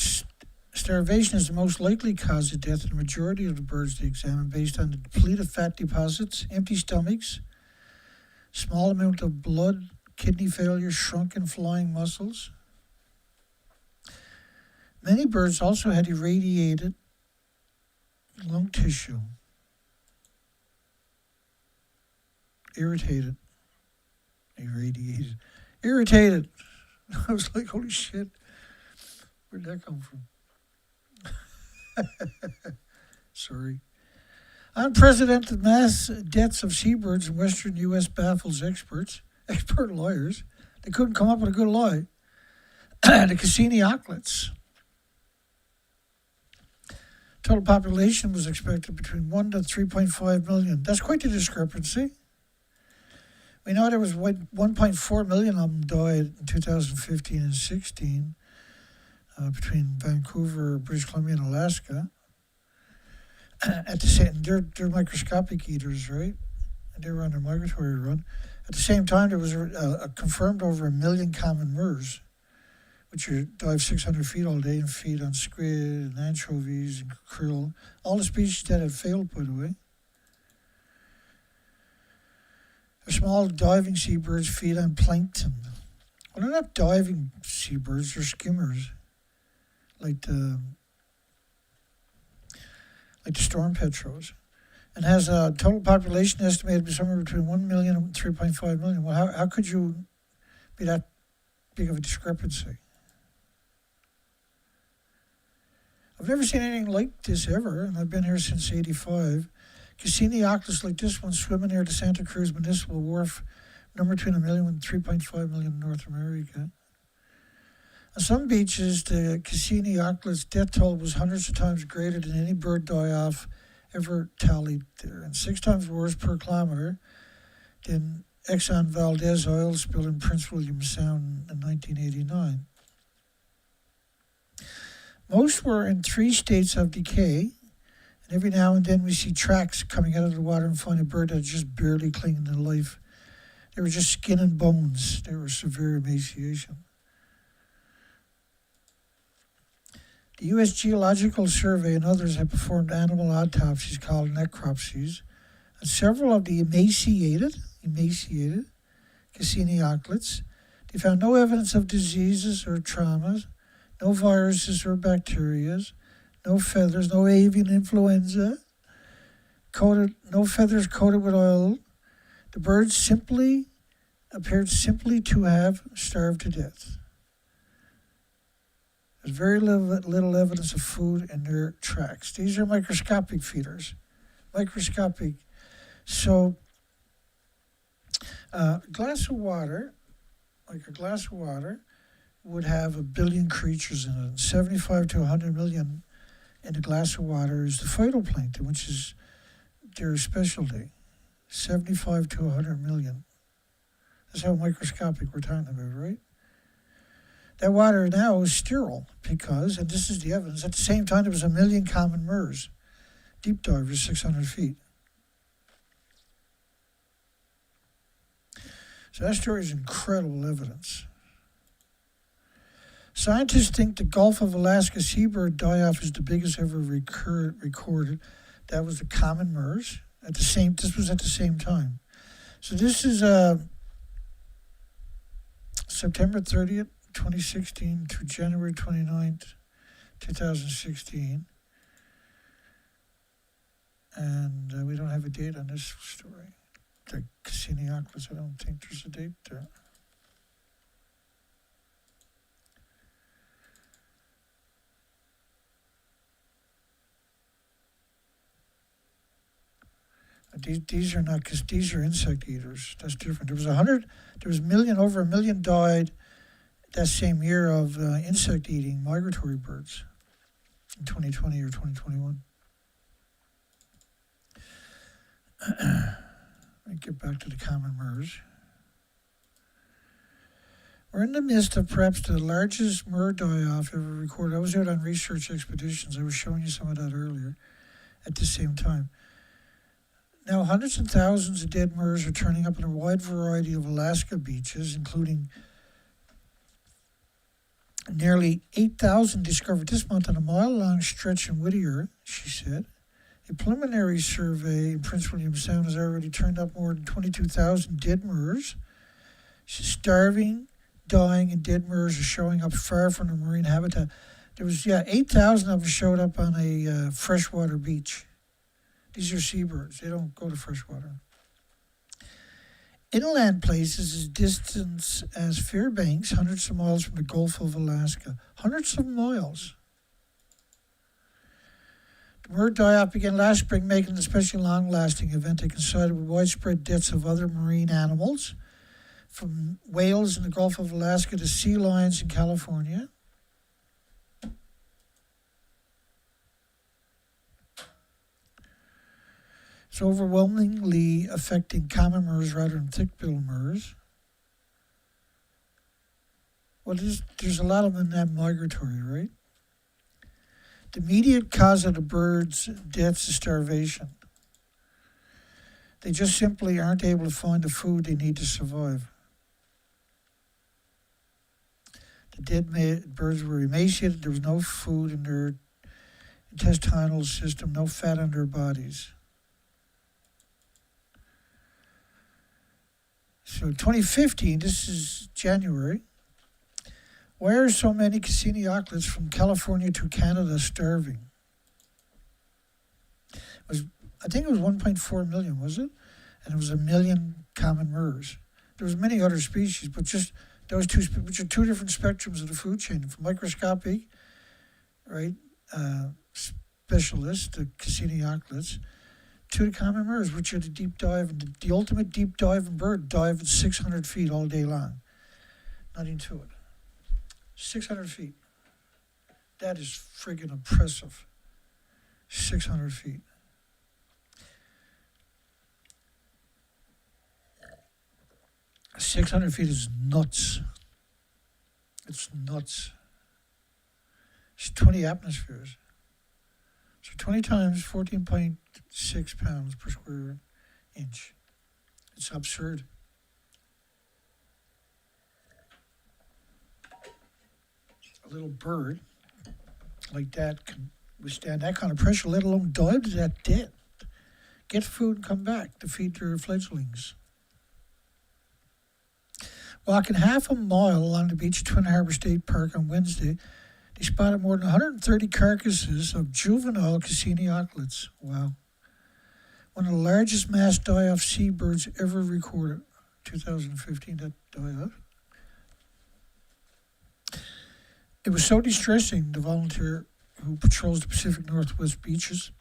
starvation is the most likely cause of death in the majority of the birds they examined based on the depleted fat deposits, empty stomachs, small amount of blood, kidney failure, shrunken flying muscles. Many birds also had irradiated lung tissue. Irritated. I was like, holy shit. Where'd that come from? Sorry. Unprecedented mass deaths of seabirds in western U.S. baffles expert lawyers. They couldn't come up with a good lie. The Cassini auklets. Total population was expected between 1 to 3.5 million. That's quite the discrepancy. We know there was 1.4 million of them died in 2015 and 16 between Vancouver, British Columbia, and Alaska. At the same, they're microscopic eaters, right? And they were on their migratory run. At the same time, there was confirmed over 1 million common murres, which dive 600 feet all day and feed on squid and anchovies and krill. All the species that have failed, by the way. The small diving seabirds feed on plankton. Well, they're not diving seabirds, they're skimmers, like the storm petrels, and has a total population estimated to be somewhere between 1 million and 3.5 million. Well, how could you be that big of a discrepancy? I've never seen anything like this ever, and I've been here since '85. Cassini auklets like this one swimming near the Santa Cruz Municipal Wharf, number between 1 million and 3.5 million in North America. On some beaches, the Cassini auklets' death toll was hundreds of times greater than any bird die-off ever tallied there, and 6 times worse per kilometer than Exxon Valdez oil spill in Prince William Sound in 1989. Most were in 3 states of decay, and every now and then we see tracks coming out of the water and find a bird that's just barely clinging to life. They were just skin and bones. They were severe emaciation. The U.S. Geological Survey and others have performed animal autopsies called necropsies on several of the emaciated Cassini auklets. They found no evidence of diseases or traumas, no viruses or bacteria, no feathers, no avian influenza, no feathers coated with oil. The birds appeared to have starved to death. There's very little evidence of food in their tracks. These are microscopic feeders. Microscopic. So, a glass of water, would have 1 billion creatures in it. 75 to 100 million in a glass of water is the phytoplankton, which is their specialty. 75 to 100 million. That's how microscopic we're talking about, right? That water now is sterile because, and this is the evidence, at the same time there was 1 million common murres, deep divers 600 feet. So that story is incredible evidence. Scientists think the Gulf of Alaska seabird die-off is the biggest ever recorded. That was the common murres. This was at the same time. So this is September 30th, 2016 to January 29th, 2016. And we don't have a date on this story. The Cassini auklets, I don't think there's a date there. These are not, because these are insect eaters. That's different. There was over 1 million died that same year of insect eating migratory birds in 2020 or 2021. Let me get back to the common murres. We're in the midst of perhaps the largest murre die-off ever recorded. I was out on research expeditions. I was showing you some of that earlier at the same time. Now, hundreds and thousands of dead murres are turning up in a wide variety of Alaska beaches, including Nearly 8,000 discovered this month on a mile-long stretch in Whittier, she said. A preliminary survey in Prince William Sound has already turned up more than 22,000 dead murres. Starving, dying, and dead murres are showing up far from the marine habitat. There was, 8,000 of them showed up on a freshwater beach. These are seabirds. They don't go to freshwater. Inland places as distant as Fairbanks, hundreds of miles from the Gulf of Alaska. Hundreds of miles. The murre die-off began last spring, making it an especially long-lasting event that coincided with widespread deaths of other marine animals, from whales in the Gulf of Alaska to sea lions in California. It's overwhelmingly affecting common murres rather than thick-billed murres. Well, there's a lot of them in that migratory, right? The immediate cause of the birds' deaths is starvation. They just simply aren't able to find the food they need to survive. The dead birds were emaciated. There was no food in their intestinal system, no fat on their bodies. So 2015, this is January. Why are so many considerably from California to Canada starving? I think it was 1.4 million, was it? And it was 1 million common murres. There was many other species, but just those two, which are two different spectrums of the food chain, from microscopic, right, specialists, the considerably, to the common murres, which are the deep dive, and the ultimate deep diving bird, dive at 600 feet all day long. Nothing to it. 600 feet. That is friggin' impressive. 600 feet. – 600 feet is nuts. It's nuts. It's 20 atmospheres. So 20 times 14.6 pounds per square inch. It's absurd. A little bird like that can withstand that kind of pressure, let alone dive to that depth. Get food and come back to feed their fledglings. Walking half a mile along the beach at Twin Harbor State Park on Wednesday, they spotted more than 130 carcasses of juvenile considerably. Wow. One of the largest mass die-off seabirds ever recorded. 2015, that die-off. It was so distressing, the volunteer who patrols the Pacific Northwest beaches,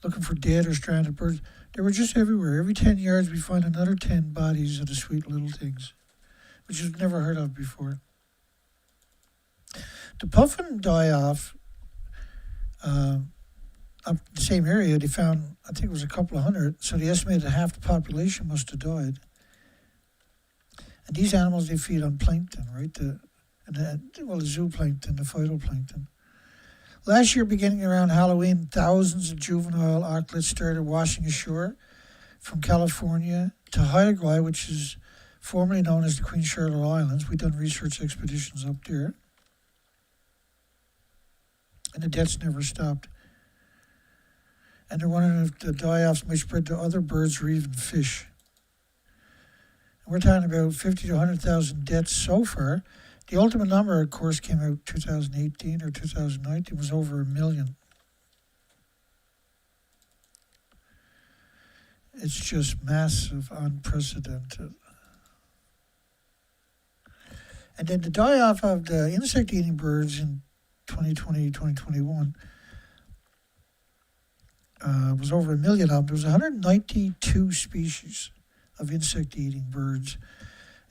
looking for dead or stranded birds. They were just everywhere. Every 10 yards, we find another 10 bodies of the sweet little things, which you've never heard of before. The puffin die-off, up in the same area, they found, I think it was a couple of hundred, so they estimated half the population must have died. And these animals, they feed on plankton, right? The zooplankton, the phytoplankton. Last year, beginning around Halloween, thousands of juvenile auklets started washing ashore from California to Hawaii, which is formerly known as the Queen Charlotte Islands. We've done research expeditions up there. And the deaths never stopped. And they're wondering if the die-offs might spread to other birds or even fish. And we're talking about 50 to 100,000 deaths so far. The ultimate number, of course, came out 2018 or 2019, was over 1 million. It's just massive, unprecedented. And then the die-off of the insect-eating birds in 2020, 2021 was over 1 million of them. There was 192 species of insect-eating birds,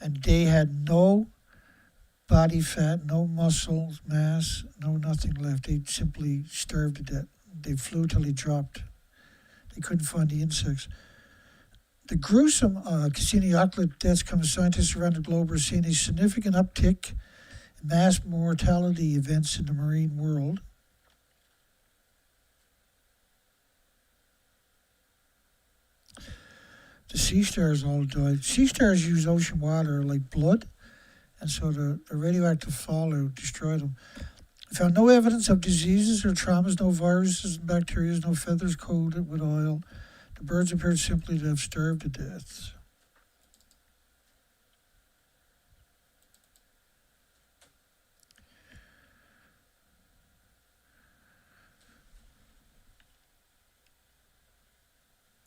and they had no body fat, no muscle mass, no nothing left. They simply starved to death. They flew till they dropped. They couldn't find the insects. The gruesome considerably deaths come as scientists around the globe are seeing a significant uptick in mass mortality events in the marine world. The sea stars all died. Sea stars use ocean water like blood, and so the radioactive fallout destroyed them. Found no evidence of diseases or traumas, no viruses and bacteria, no feathers coated with oil. The birds appeared simply to have starved to death.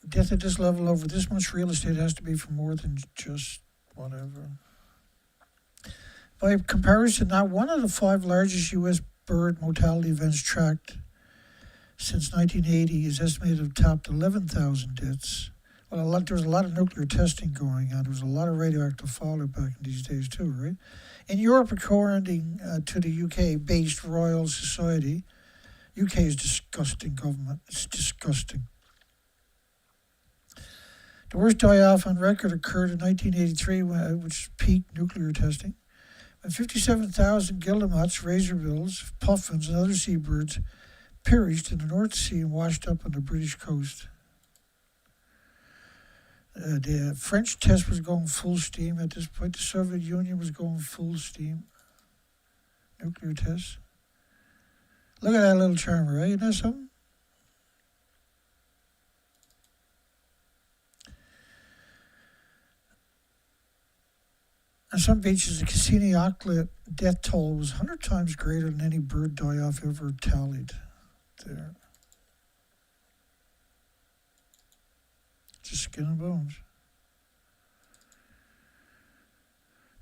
Death at this level over this much real estate has to be for more than just whatever. By comparison, not one of the 5 largest U.S. bird mortality events tracked since 1980 is estimated to have topped 11,000 deaths. Well, there was a lot of nuclear testing going on. There was a lot of radioactive fallout back in these days too, right? In Europe, according to the UK-based Royal Society, UK is disgusting government. It's disgusting. The worst die-off on record occurred in 1983, which peaked nuclear testing, when 57,000 guillemots, razorbills, puffins, and other seabirds perished in the North Sea and washed up on the British coast. The French test was going full steam at this point. The Soviet Union was going full steam. Nuclear tests. Look at that little charmer, right? Isn't that something? On some beaches, the Cassini auklet death toll was 100 times greater than any bird die-off ever tallied there. Just skin and bones.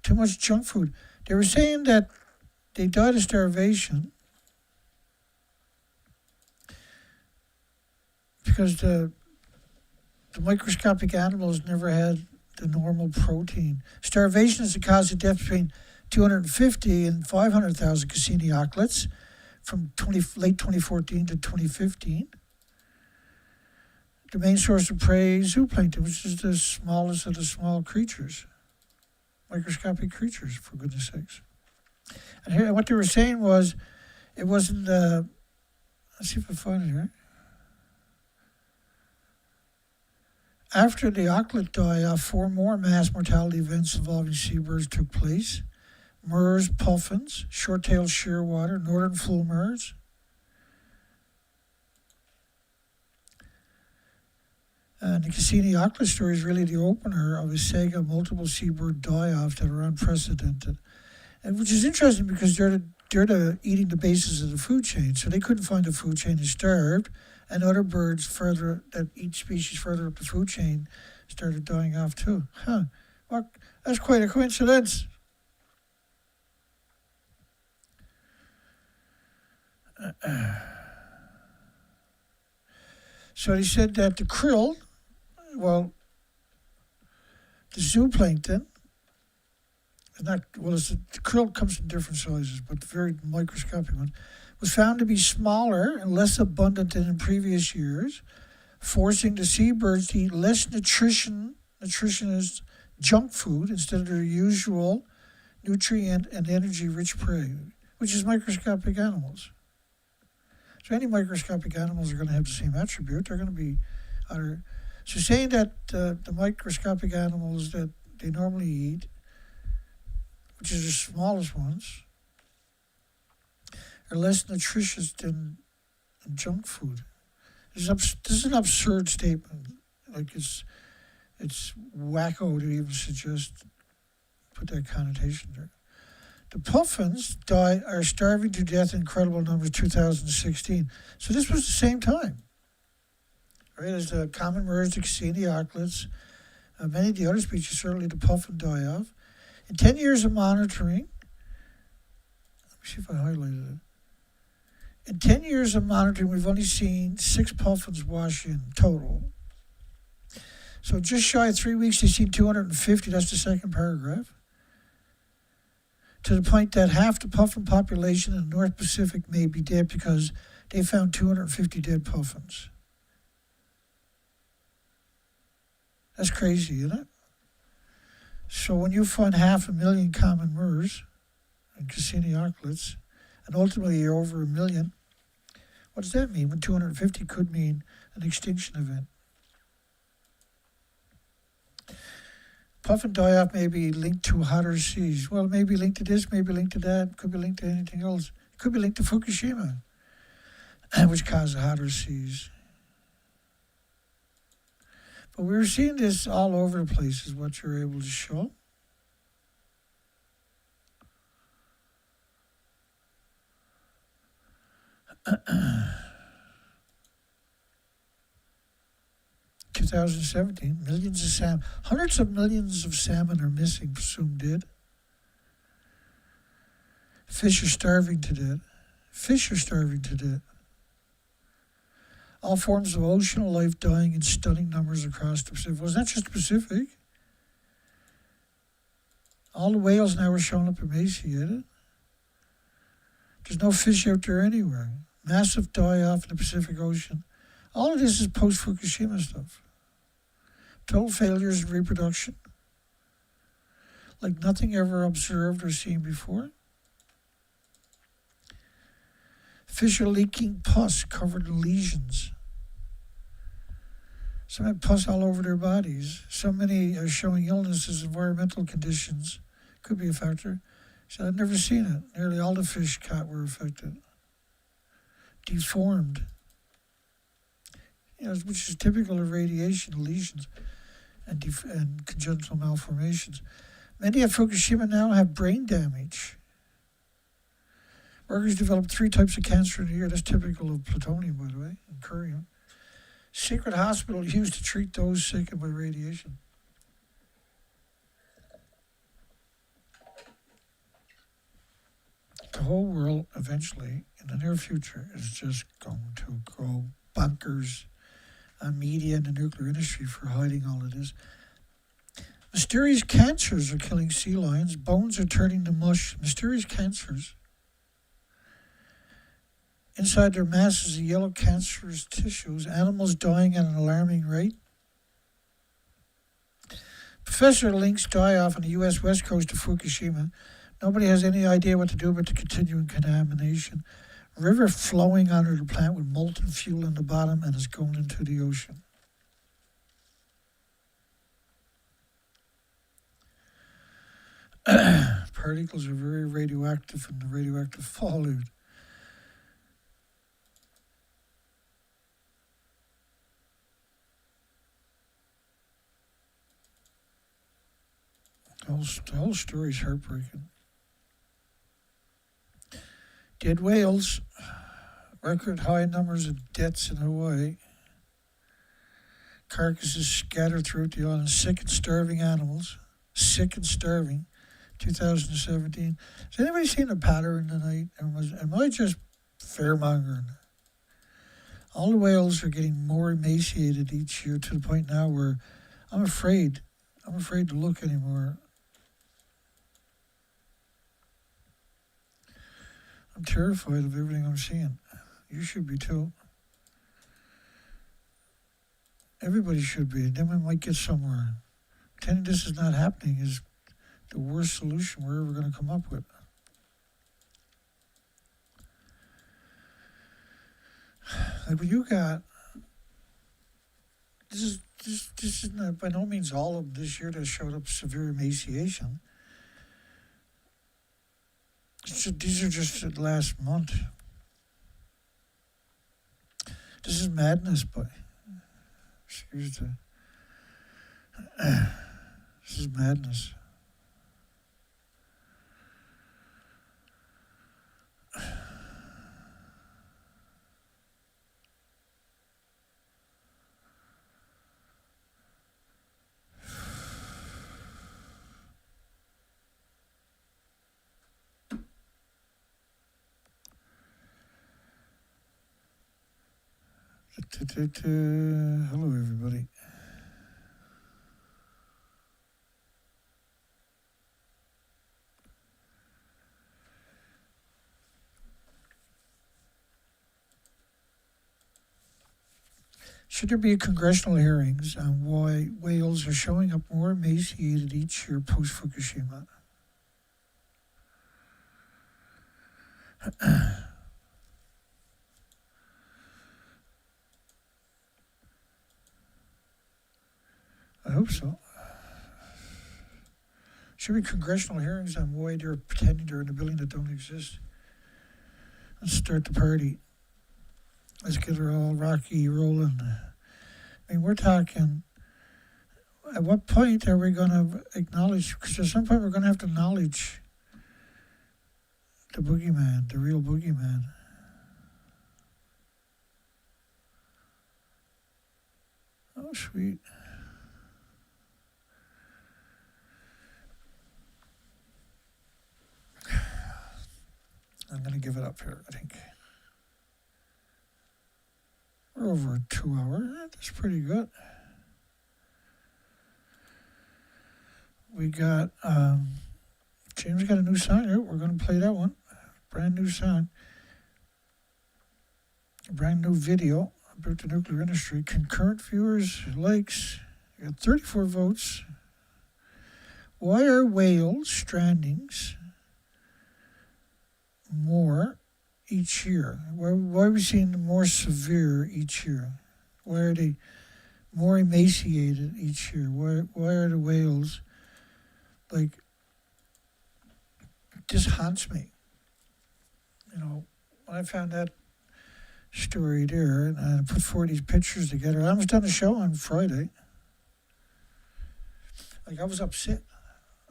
Too much junk food. They were saying that they died of starvation because the microscopic animals never had the normal protein. Starvation is the cause of death between 250 and 500,000 Cassini auklets from late 2014 to 2015. The main source of prey is zooplankton, which is the smallest of the small creatures, microscopic creatures, for goodness sakes. And here, what they were saying was, it wasn't. Let's see if I find it here. After the auklet die-off, 4 more mass mortality events involving seabirds took place. Murres, puffins, short-tailed shearwater, northern fulmars. And the Cassini auklet story is really the opener of a saga of multiple seabird die-offs that are unprecedented. And which is interesting because they're eating the basis of the food chain. So they couldn't find the food chain, they starved. And other birds that each species further up the food chain started dying off too. Well, that's quite a coincidence. So he said that the krill, the zooplankton, the krill comes in different sizes, but the very microscopic one, was found to be smaller and less abundant than in previous years, forcing the seabirds to eat less nutritionist junk food instead of their usual nutrient and energy-rich prey, which is microscopic animals. So any microscopic animals are going to have the same attribute. They're going to be other. So saying that the microscopic animals that they normally eat, which is the smallest ones, are less nutritious than junk food. This is an absurd statement. Like it's wacko to even put that connotation there. The puffins are starving to death in incredible numbers 2016. So this was the same time. Right, as the common murres, the Cassini auklets, many of the other species, certainly the puffin die-off. In 10 years of monitoring, let me see if I highlighted it. In 10 years of monitoring, we've only seen 6 puffins wash in total. So just shy of 3 weeks, they've seen 250. That's the second paragraph. To the point that half the puffin population in the North Pacific may be dead because they found 250 dead puffins. That's crazy, isn't it? So when you find 500,000 common murres and Cassini auklets, and ultimately you're over 1 million, what does that mean? When 250 could mean an extinction event. Puff and die-off may be linked to hotter seas. Well, maybe linked to this, maybe linked to that, could be linked to anything else. It could be linked to Fukushima, which caused hotter seas. But we're seeing this all over the place, is what you're able to show. (2017) millions of salmon, hundreds of millions of salmon are missing, presumed dead. Fish are starving to death. Fish are starving to death. All forms of ocean life dying in stunning numbers across the Pacific. Well, it's not just the Pacific. All the whales now are showing up emaciated. There's no fish out there anywhere. Massive die-off in the Pacific Ocean. All of this is post-Fukushima stuff. Total failures in reproduction. Like nothing ever observed or seen before. Fish are leaking pus covered in lesions. Some have pus all over their bodies. So many are showing illnesses, environmental conditions. Could be a factor. So I've never seen it. Nearly all the fish caught were affected. Deformed. Which is typical of radiation lesions and congenital malformations. Many at Fukushima now have brain damage. Workers develop 3 types of cancer in a year. That's typical of plutonium, by the way, and curium. Secret hospital used to treat those sick by radiation. The whole world, eventually, in the near future, is just going to go bonkers on media and the nuclear industry for hiding all of this. Mysterious cancers are killing sea lions. Bones are turning to mush. Mysterious cancers. Inside their masses of yellow cancerous tissues, animals dying at an alarming rate. Professor links die-off on the U.S. West Coast to Fukushima. Nobody has any idea what to do about the continuing contamination. River flowing under the plant with molten fuel in the bottom and is going into the ocean. Particles are very radioactive in the radioactive fallout. The whole story is heartbreaking. Dead whales, record high numbers of deaths in Hawaii, carcasses scattered throughout the island, sick and starving animals, 2017. Has anybody seen a pattern tonight? Am I just fairmongering? All the whales are getting more emaciated each year to the point now where I'm afraid to look anymore. I'm terrified of everything I'm seeing. You should be too. Everybody should be. And then we might get somewhere. Pretending this is not happening is the worst solution we're ever going to come up with. Like what you got, this is not by no means all of this year that showed up severe emaciation. These are just the last month. This is madness, boy. Excuse the. This is madness. Hello, everybody. Should there be congressional hearings on why whales are showing up more emaciated each year post-Fukushima? I hope so. Should be congressional hearings on why they're pretending they're in a building that don't exist. Let's start the party. Let's get her all rocky rolling. I mean, we're talking, at what point are we going to acknowledge, because at some point we're going to have to acknowledge the boogeyman, the real boogeyman. Oh, sweet. I'm going to give it up here, I think. We're over 2 hours. That's pretty good. We got, James got a new song here. We're going to play that one. Brand new song. A brand new video about the nuclear industry. Concurrent viewers, likes. We got 34 votes. Why are whales strandings more each year? Why are we seeing them more severe each year? Why are they more emaciated each year? Why are the whales, like, this haunts me. You know, when I found that story there and I put 4 of these pictures together, I almost done a show on Friday. Like, I was upset.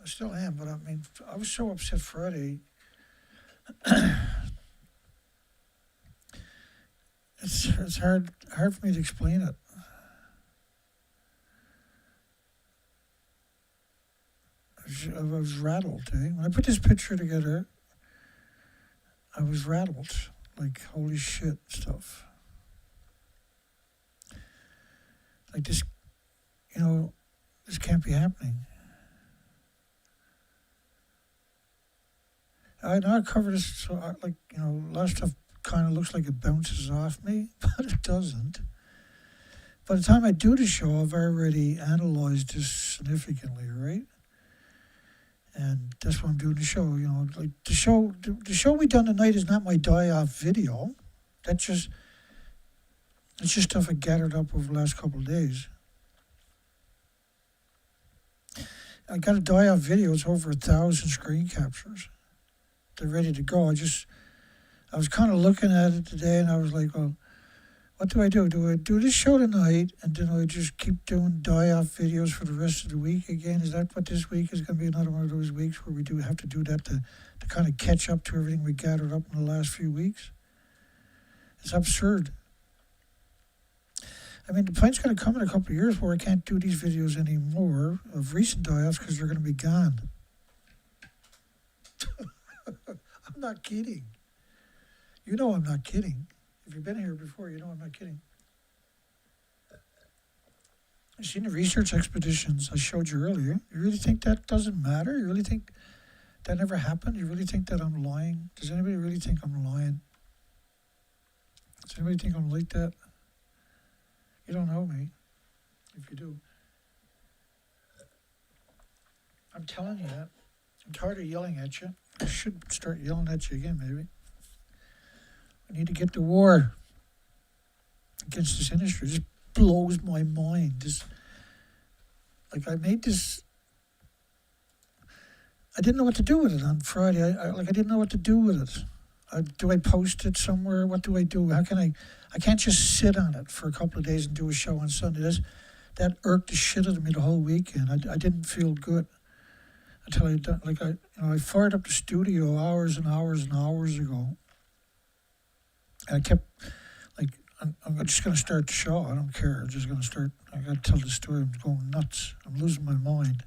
I still am, but I mean, I was so upset Friday. It's hard for me to explain it. I was rattled. When I put this picture together, I was rattled. Like, holy shit stuff. Like, this, you know, this can't be happening. I know I cover this, so a lot of stuff kind of looks like it bounces off me, but it doesn't. By the time I do the show, I've already analyzed this significantly, right? And that's why I'm doing the show. You know, like the show we done tonight is not my die-off video. It's just stuff I gathered up over the last couple of days. I got a die-off video. It's over 1,000 screen captures. They're ready to go. I was kind of looking at it today, and I was like, well, what do I do? Do I do this show tonight, and then I just keep doing die-off videos for the rest of the week again? Is that what this week is going to be? Another one of those weeks where we do have to do that to kind of catch up to everything we gathered up in the last few weeks? It's absurd. I mean, the point's going to come in a couple of years where I can't do these videos anymore of recent die-offs because they're going to be gone. I'm not kidding. You know I'm not kidding. If you've been here before, you know I'm not kidding. I've seen the research expeditions I showed you earlier. You really think that doesn't matter? You really think that never happened? You really think that I'm lying? Does anybody really think I'm lying? Does anybody think I'm like that? You don't know me, if you do. I'm telling you that. I'm tired of yelling at you. I should start yelling at you again, maybe. I need to get to war against this industry. It just blows my mind. I made this. I didn't know what to do with it on Friday. I didn't know what to do with it. Do I post it somewhere? What do I do? How can I can't just sit on it for a couple of days and do a show on Sunday. That irked the shit out of me the whole weekend. I didn't feel good until I fired up the studio hours and hours and hours ago. And I kept, I'm just going to start the show. I don't care. I'm just going to start. I got to tell the story. I'm going nuts. I'm losing my mind.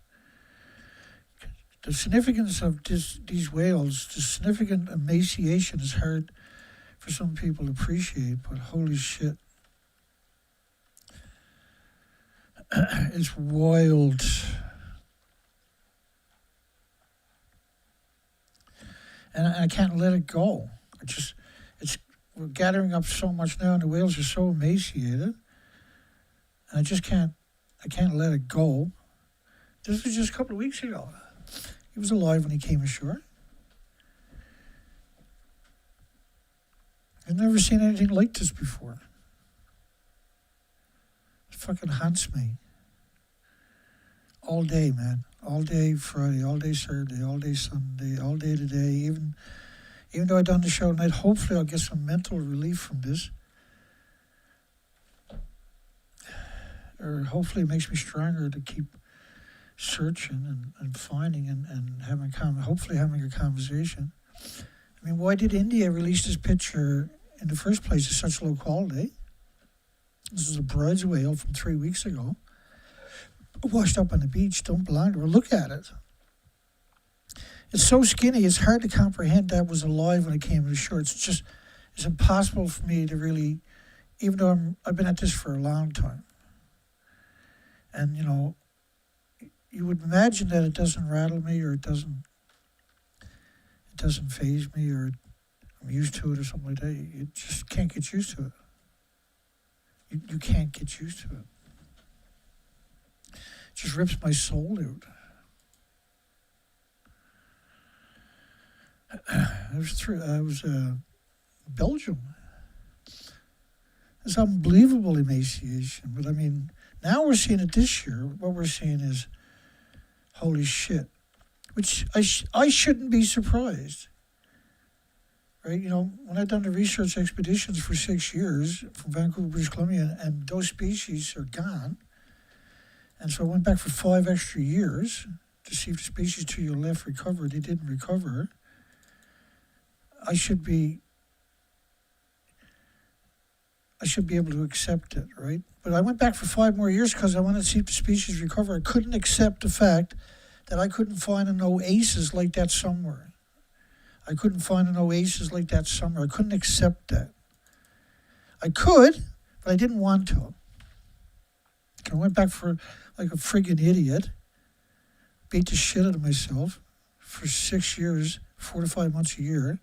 The significance of these whales, the significant emaciation is hard for some people to appreciate, but holy shit. It's wild. And I can't let it go. We're gathering up so much now, and the whales are so emaciated. And I can't let it go. This was just a couple of weeks ago. He was alive when he came ashore. I've never seen anything like this before. It fucking haunts me. All day, man. all day Friday, all day Saturday, all day Sunday, all day today. Even though I done the show tonight, hopefully I'll get some mental relief from this. Or hopefully it makes me stronger to keep searching and finding and hopefully having a conversation. I mean, why did India release this picture in the first place at such low quality? This is a bronze whale from 3 weeks ago. Washed up on the beach, don't belong to her. Look at it. It's so skinny, it's hard to comprehend that was alive when it came to shore. It's impossible for me to really, even though I've been at this for a long time. And, you would imagine that it doesn't rattle me or it doesn't faze me or I'm used to it or something like that. You just can't get used to it. You can't get used to it. It just rips my soul out. I was Belgium. It's unbelievable emaciation. But I mean, now we're seeing it this year. What we're seeing is, holy shit. Which I shouldn't be surprised. Right? When I've done the research expeditions for 6 years from Vancouver, British Columbia, and those species are gone. And so I went back for 5 extra years to see if the species to your left recovered. They didn't recover. I should be able to accept it, right? But I went back for 5 more years because I wanted to see if the species recover. I couldn't accept the fact that I couldn't find an oasis like that somewhere. I couldn't find an oasis like that somewhere. I couldn't accept that. I could, but I didn't want to. I went back for like a friggin' idiot, beat the shit out of myself for 6 years, 4 to 5 months a year,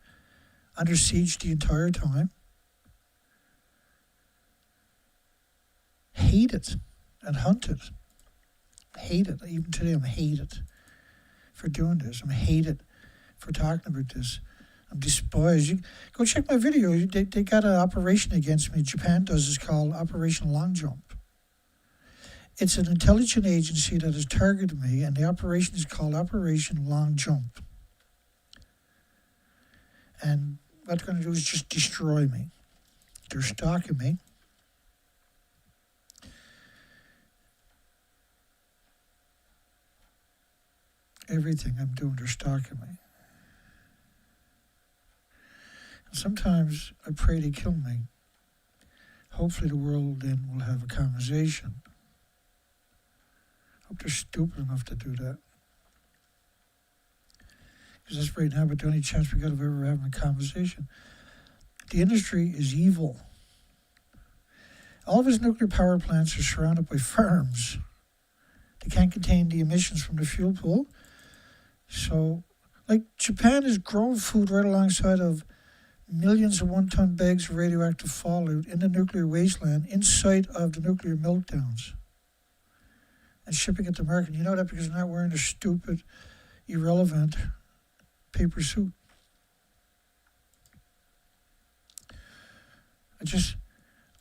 under siege the entire time. Hate it and hunt it. Hate it. Even today I'm hated for doing this. I'm hated for talking about this. I'm despised. Go check my video. They got an operation against me. Japan does. It's called Operation Long Jump. It's an intelligence agency that has targeted me, and the operation is called Operation Long Jump. And what they're going to do is just destroy me. They're stalking me. Everything I'm doing, they're stalking me. And sometimes I pray they kill me. Hopefully the world then will have a conversation. I hope they're stupid enough to do that. Because that's right now about the only chance we got of ever having a conversation. The industry is evil. All of its nuclear power plants are surrounded by farms. They can't contain the emissions from the fuel pool. So, like, Japan is growing food right alongside of millions of one-ton bags of radioactive fallout in the nuclear wasteland inside of the nuclear meltdowns and shipping it to market. You know that because they're not wearing a stupid, irrelevant paper suit.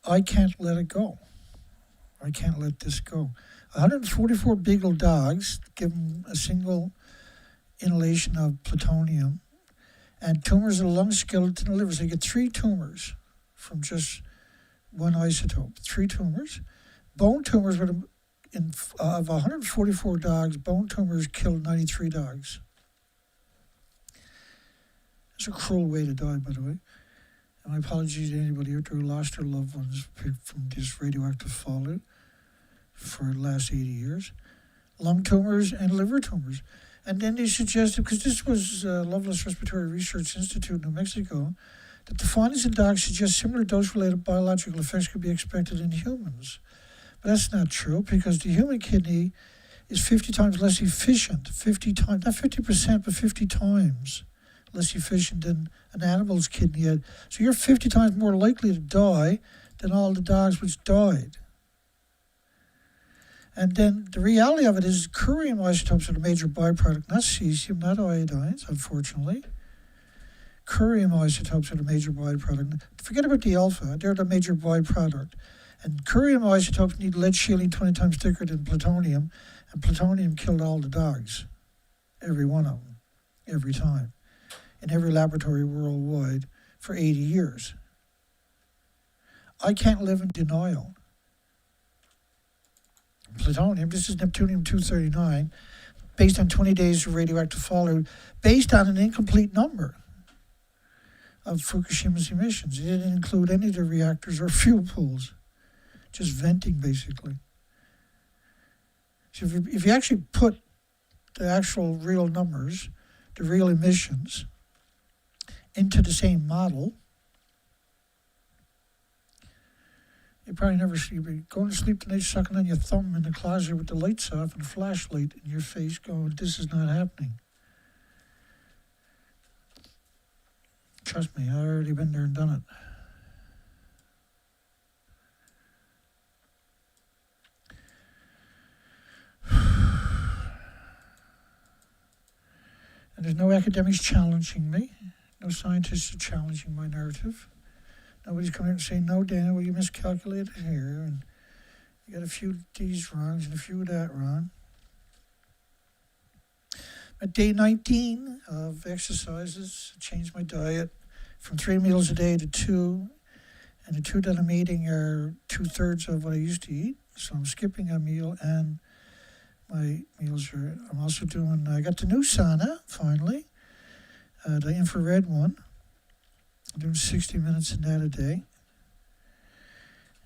I can't let it go. I can't let this go. 144 beagle dogs, give them a single inhalation of plutonium, and tumors of the lung, skeleton, and liver. So you get 3 tumors from just one isotope. 3 tumors. Bone tumors, of 144 dogs, bone tumors killed 93 dogs. It's a cruel way to die, by the way. And my apologies to anybody out there who lost their loved ones from this radioactive fallout for the last 80 years. Lung tumors and liver tumors. And then they suggested, because this was Loveless Respiratory Research Institute in New Mexico, that the findings in dogs suggest similar dose-related biological effects could be expected in humans. But that's not true, because the human kidney is 50 times less efficient, 50 times, not 50%, but 50 times less efficient than an animal's kidney. So you're 50 times more likely to die than all the dogs which died. And then the reality of it is curium isotopes are the major byproduct, not cesium, not iodines, unfortunately. Curium isotopes are the major byproduct. Forget about the alpha, they're the major byproduct. And curium isotopes need lead shielding 20 times thicker than plutonium, and plutonium killed all the dogs, every one of them, every time, in every laboratory worldwide for 80 years. I can't live in denial. Plutonium, this is Neptunium-239, based on 20 days of radioactive fallout, based on an incomplete number of Fukushima's emissions. It didn't include any of the reactors or fuel pools, just venting basically. So if you actually put the actual real numbers, the real emissions, into the same model, you probably never see, you'd going to sleep tonight sucking on your thumb in the closet with the lights off and a flashlight in your face going, this is not happening. Trust me, I've already been there and done it. And there's no academics challenging me. No scientists are challenging my narrative. Nobody's coming out and saying, no, Daniel, well, you miscalculated here, and you got a few of these wrongs and a few of that wrong. At day 19 of exercises, I changed my diet from 3 meals a day to 2, and the 2 that I'm eating are 2/3 of what I used to eat, so I'm skipping a meal, and my meals are, I'm also doing, I got the new sauna, finally, the infrared one. I'm doing 60 minutes in that a day.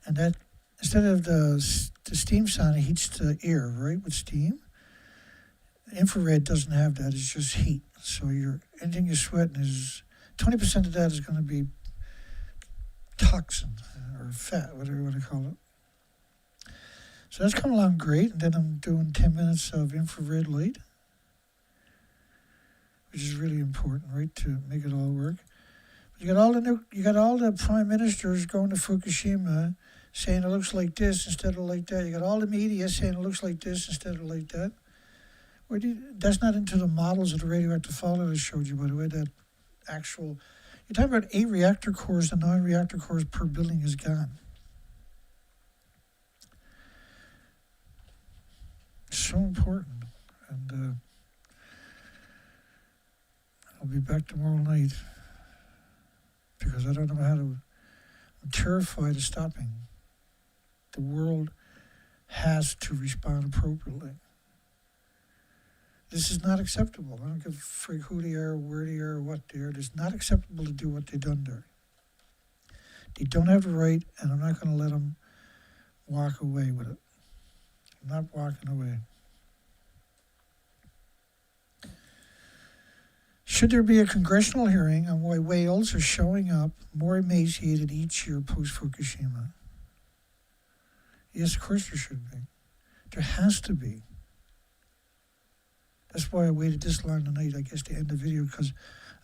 And that, instead of the steam sauna heats the air, right, with steam. Infrared doesn't have that, it's just heat. So anything you're sweating is, 20% of that is going to be toxin or fat, whatever you want to call it. So that's coming along great. And then I'm doing 10 minutes of infrared light, which is really important, right, to make it all work. But you got all the prime ministers going to Fukushima saying it looks like this instead of like that. You got all the media saying it looks like this instead of like that. That's not into the models of the radioactive fallout I showed you, by the way. That actual, you're talking about 8 reactor cores, the 9 reactor cores per building is gone. It's so important. And I'll be back tomorrow night because I don't know how to, I'm terrified of stopping. The world has to respond appropriately. This is not acceptable. I don't give a freak who they are, where they are, what they are. It's not acceptable to do what they've done there. They don't have the right, and I'm not going to let them walk away with it. I'm not walking away. Should there be a congressional hearing on why whales are showing up more emaciated each year post-Fukushima? Yes, of course there should be. There has to be. That's why I waited this long tonight, I guess, to end the video, because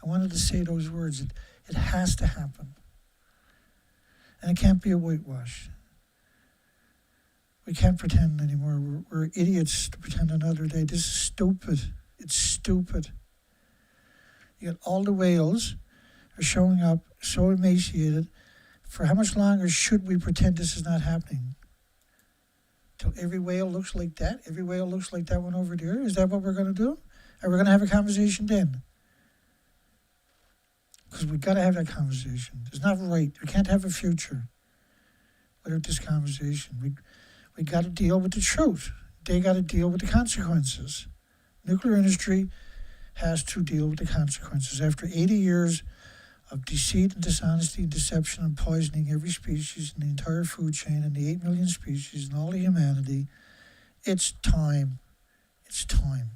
I wanted to say those words. It has to happen. And it can't be a whitewash. We can't pretend anymore. We're idiots to pretend another day. This is stupid. It's stupid. You got all the whales are showing up so emaciated. For how much longer should we pretend this is not happening? Till every whale looks like that? Every whale looks like that one over there? Is that what we're going to do? Are we going to have a conversation then? Because we've got to have that conversation. It's not right. We can't have a future without this conversation. We got to deal with the truth. They got to deal with the consequences. Nuclear industry has to deal with the consequences. After 80 years of deceit and dishonesty and deception and poisoning every species in the entire food chain and the 8 million species and all of humanity, it's time. It's time.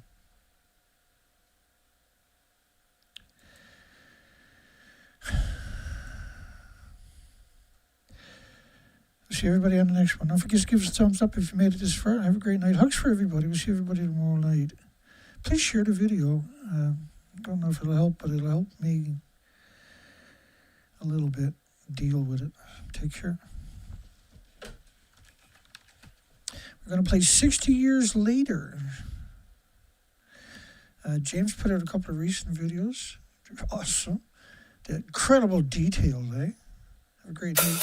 See everybody on the next one. Don't forget to give us a thumbs up if you made it this far. Have a great night. Hugs for everybody. We'll see everybody tomorrow night. Please share the video. I don't know if it'll help, but it'll help me a little bit deal with it. Take care. We're going to play 60 Years Later. James put out a couple of recent videos. They're awesome. They're incredible detail, eh? Have a great night.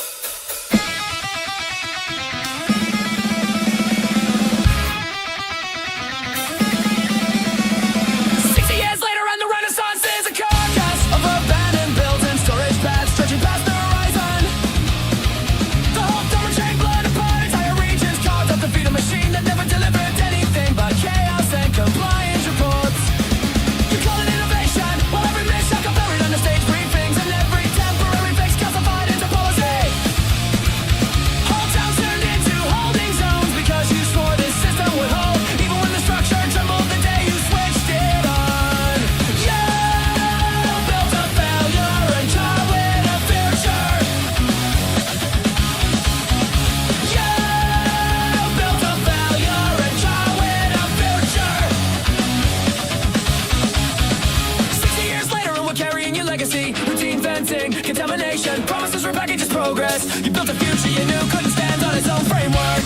helpless. You built a future you knew couldn't stand on its own framework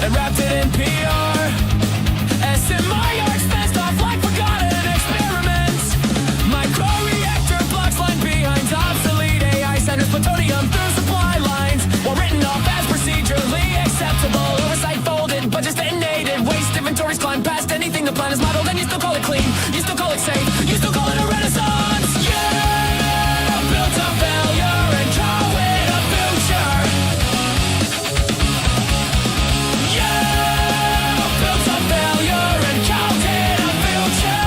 and wrapped it in PR. SMR, your expense off like forgotten experiments. Micro-reactor blocks line behind obsolete AI centers plutonium through supply lines, while written off as procedurally acceptable. Oversight folded, budgets detonated, waste inventories climb past anything the plan has modeled, and you still call it clean, you still call it safe, you still call it a renaissance. Yeah, built a failure and call it a future. Yeah, built a failure and called it a future.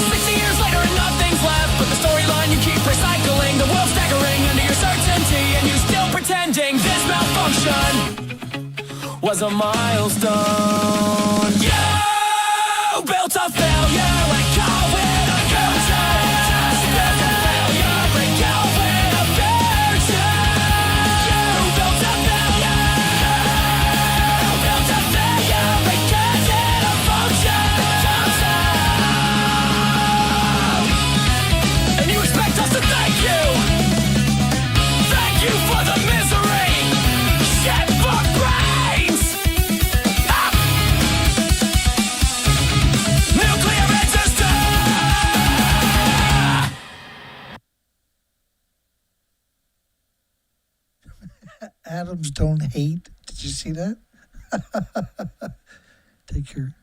60 years later and nothing's left but the storyline you keep recycling. The world's staggering under your certainty and you still pretending this malfunction was a milestone. You built a failure and call it a future. Built a failure and call it a future. You built a failure. You built a failure and called it a function. And you expect us to thank you. Thank you for the misery. Shit for brains. Ah! Nuclear resistor. Atoms don't hate. Did you see that? Take care.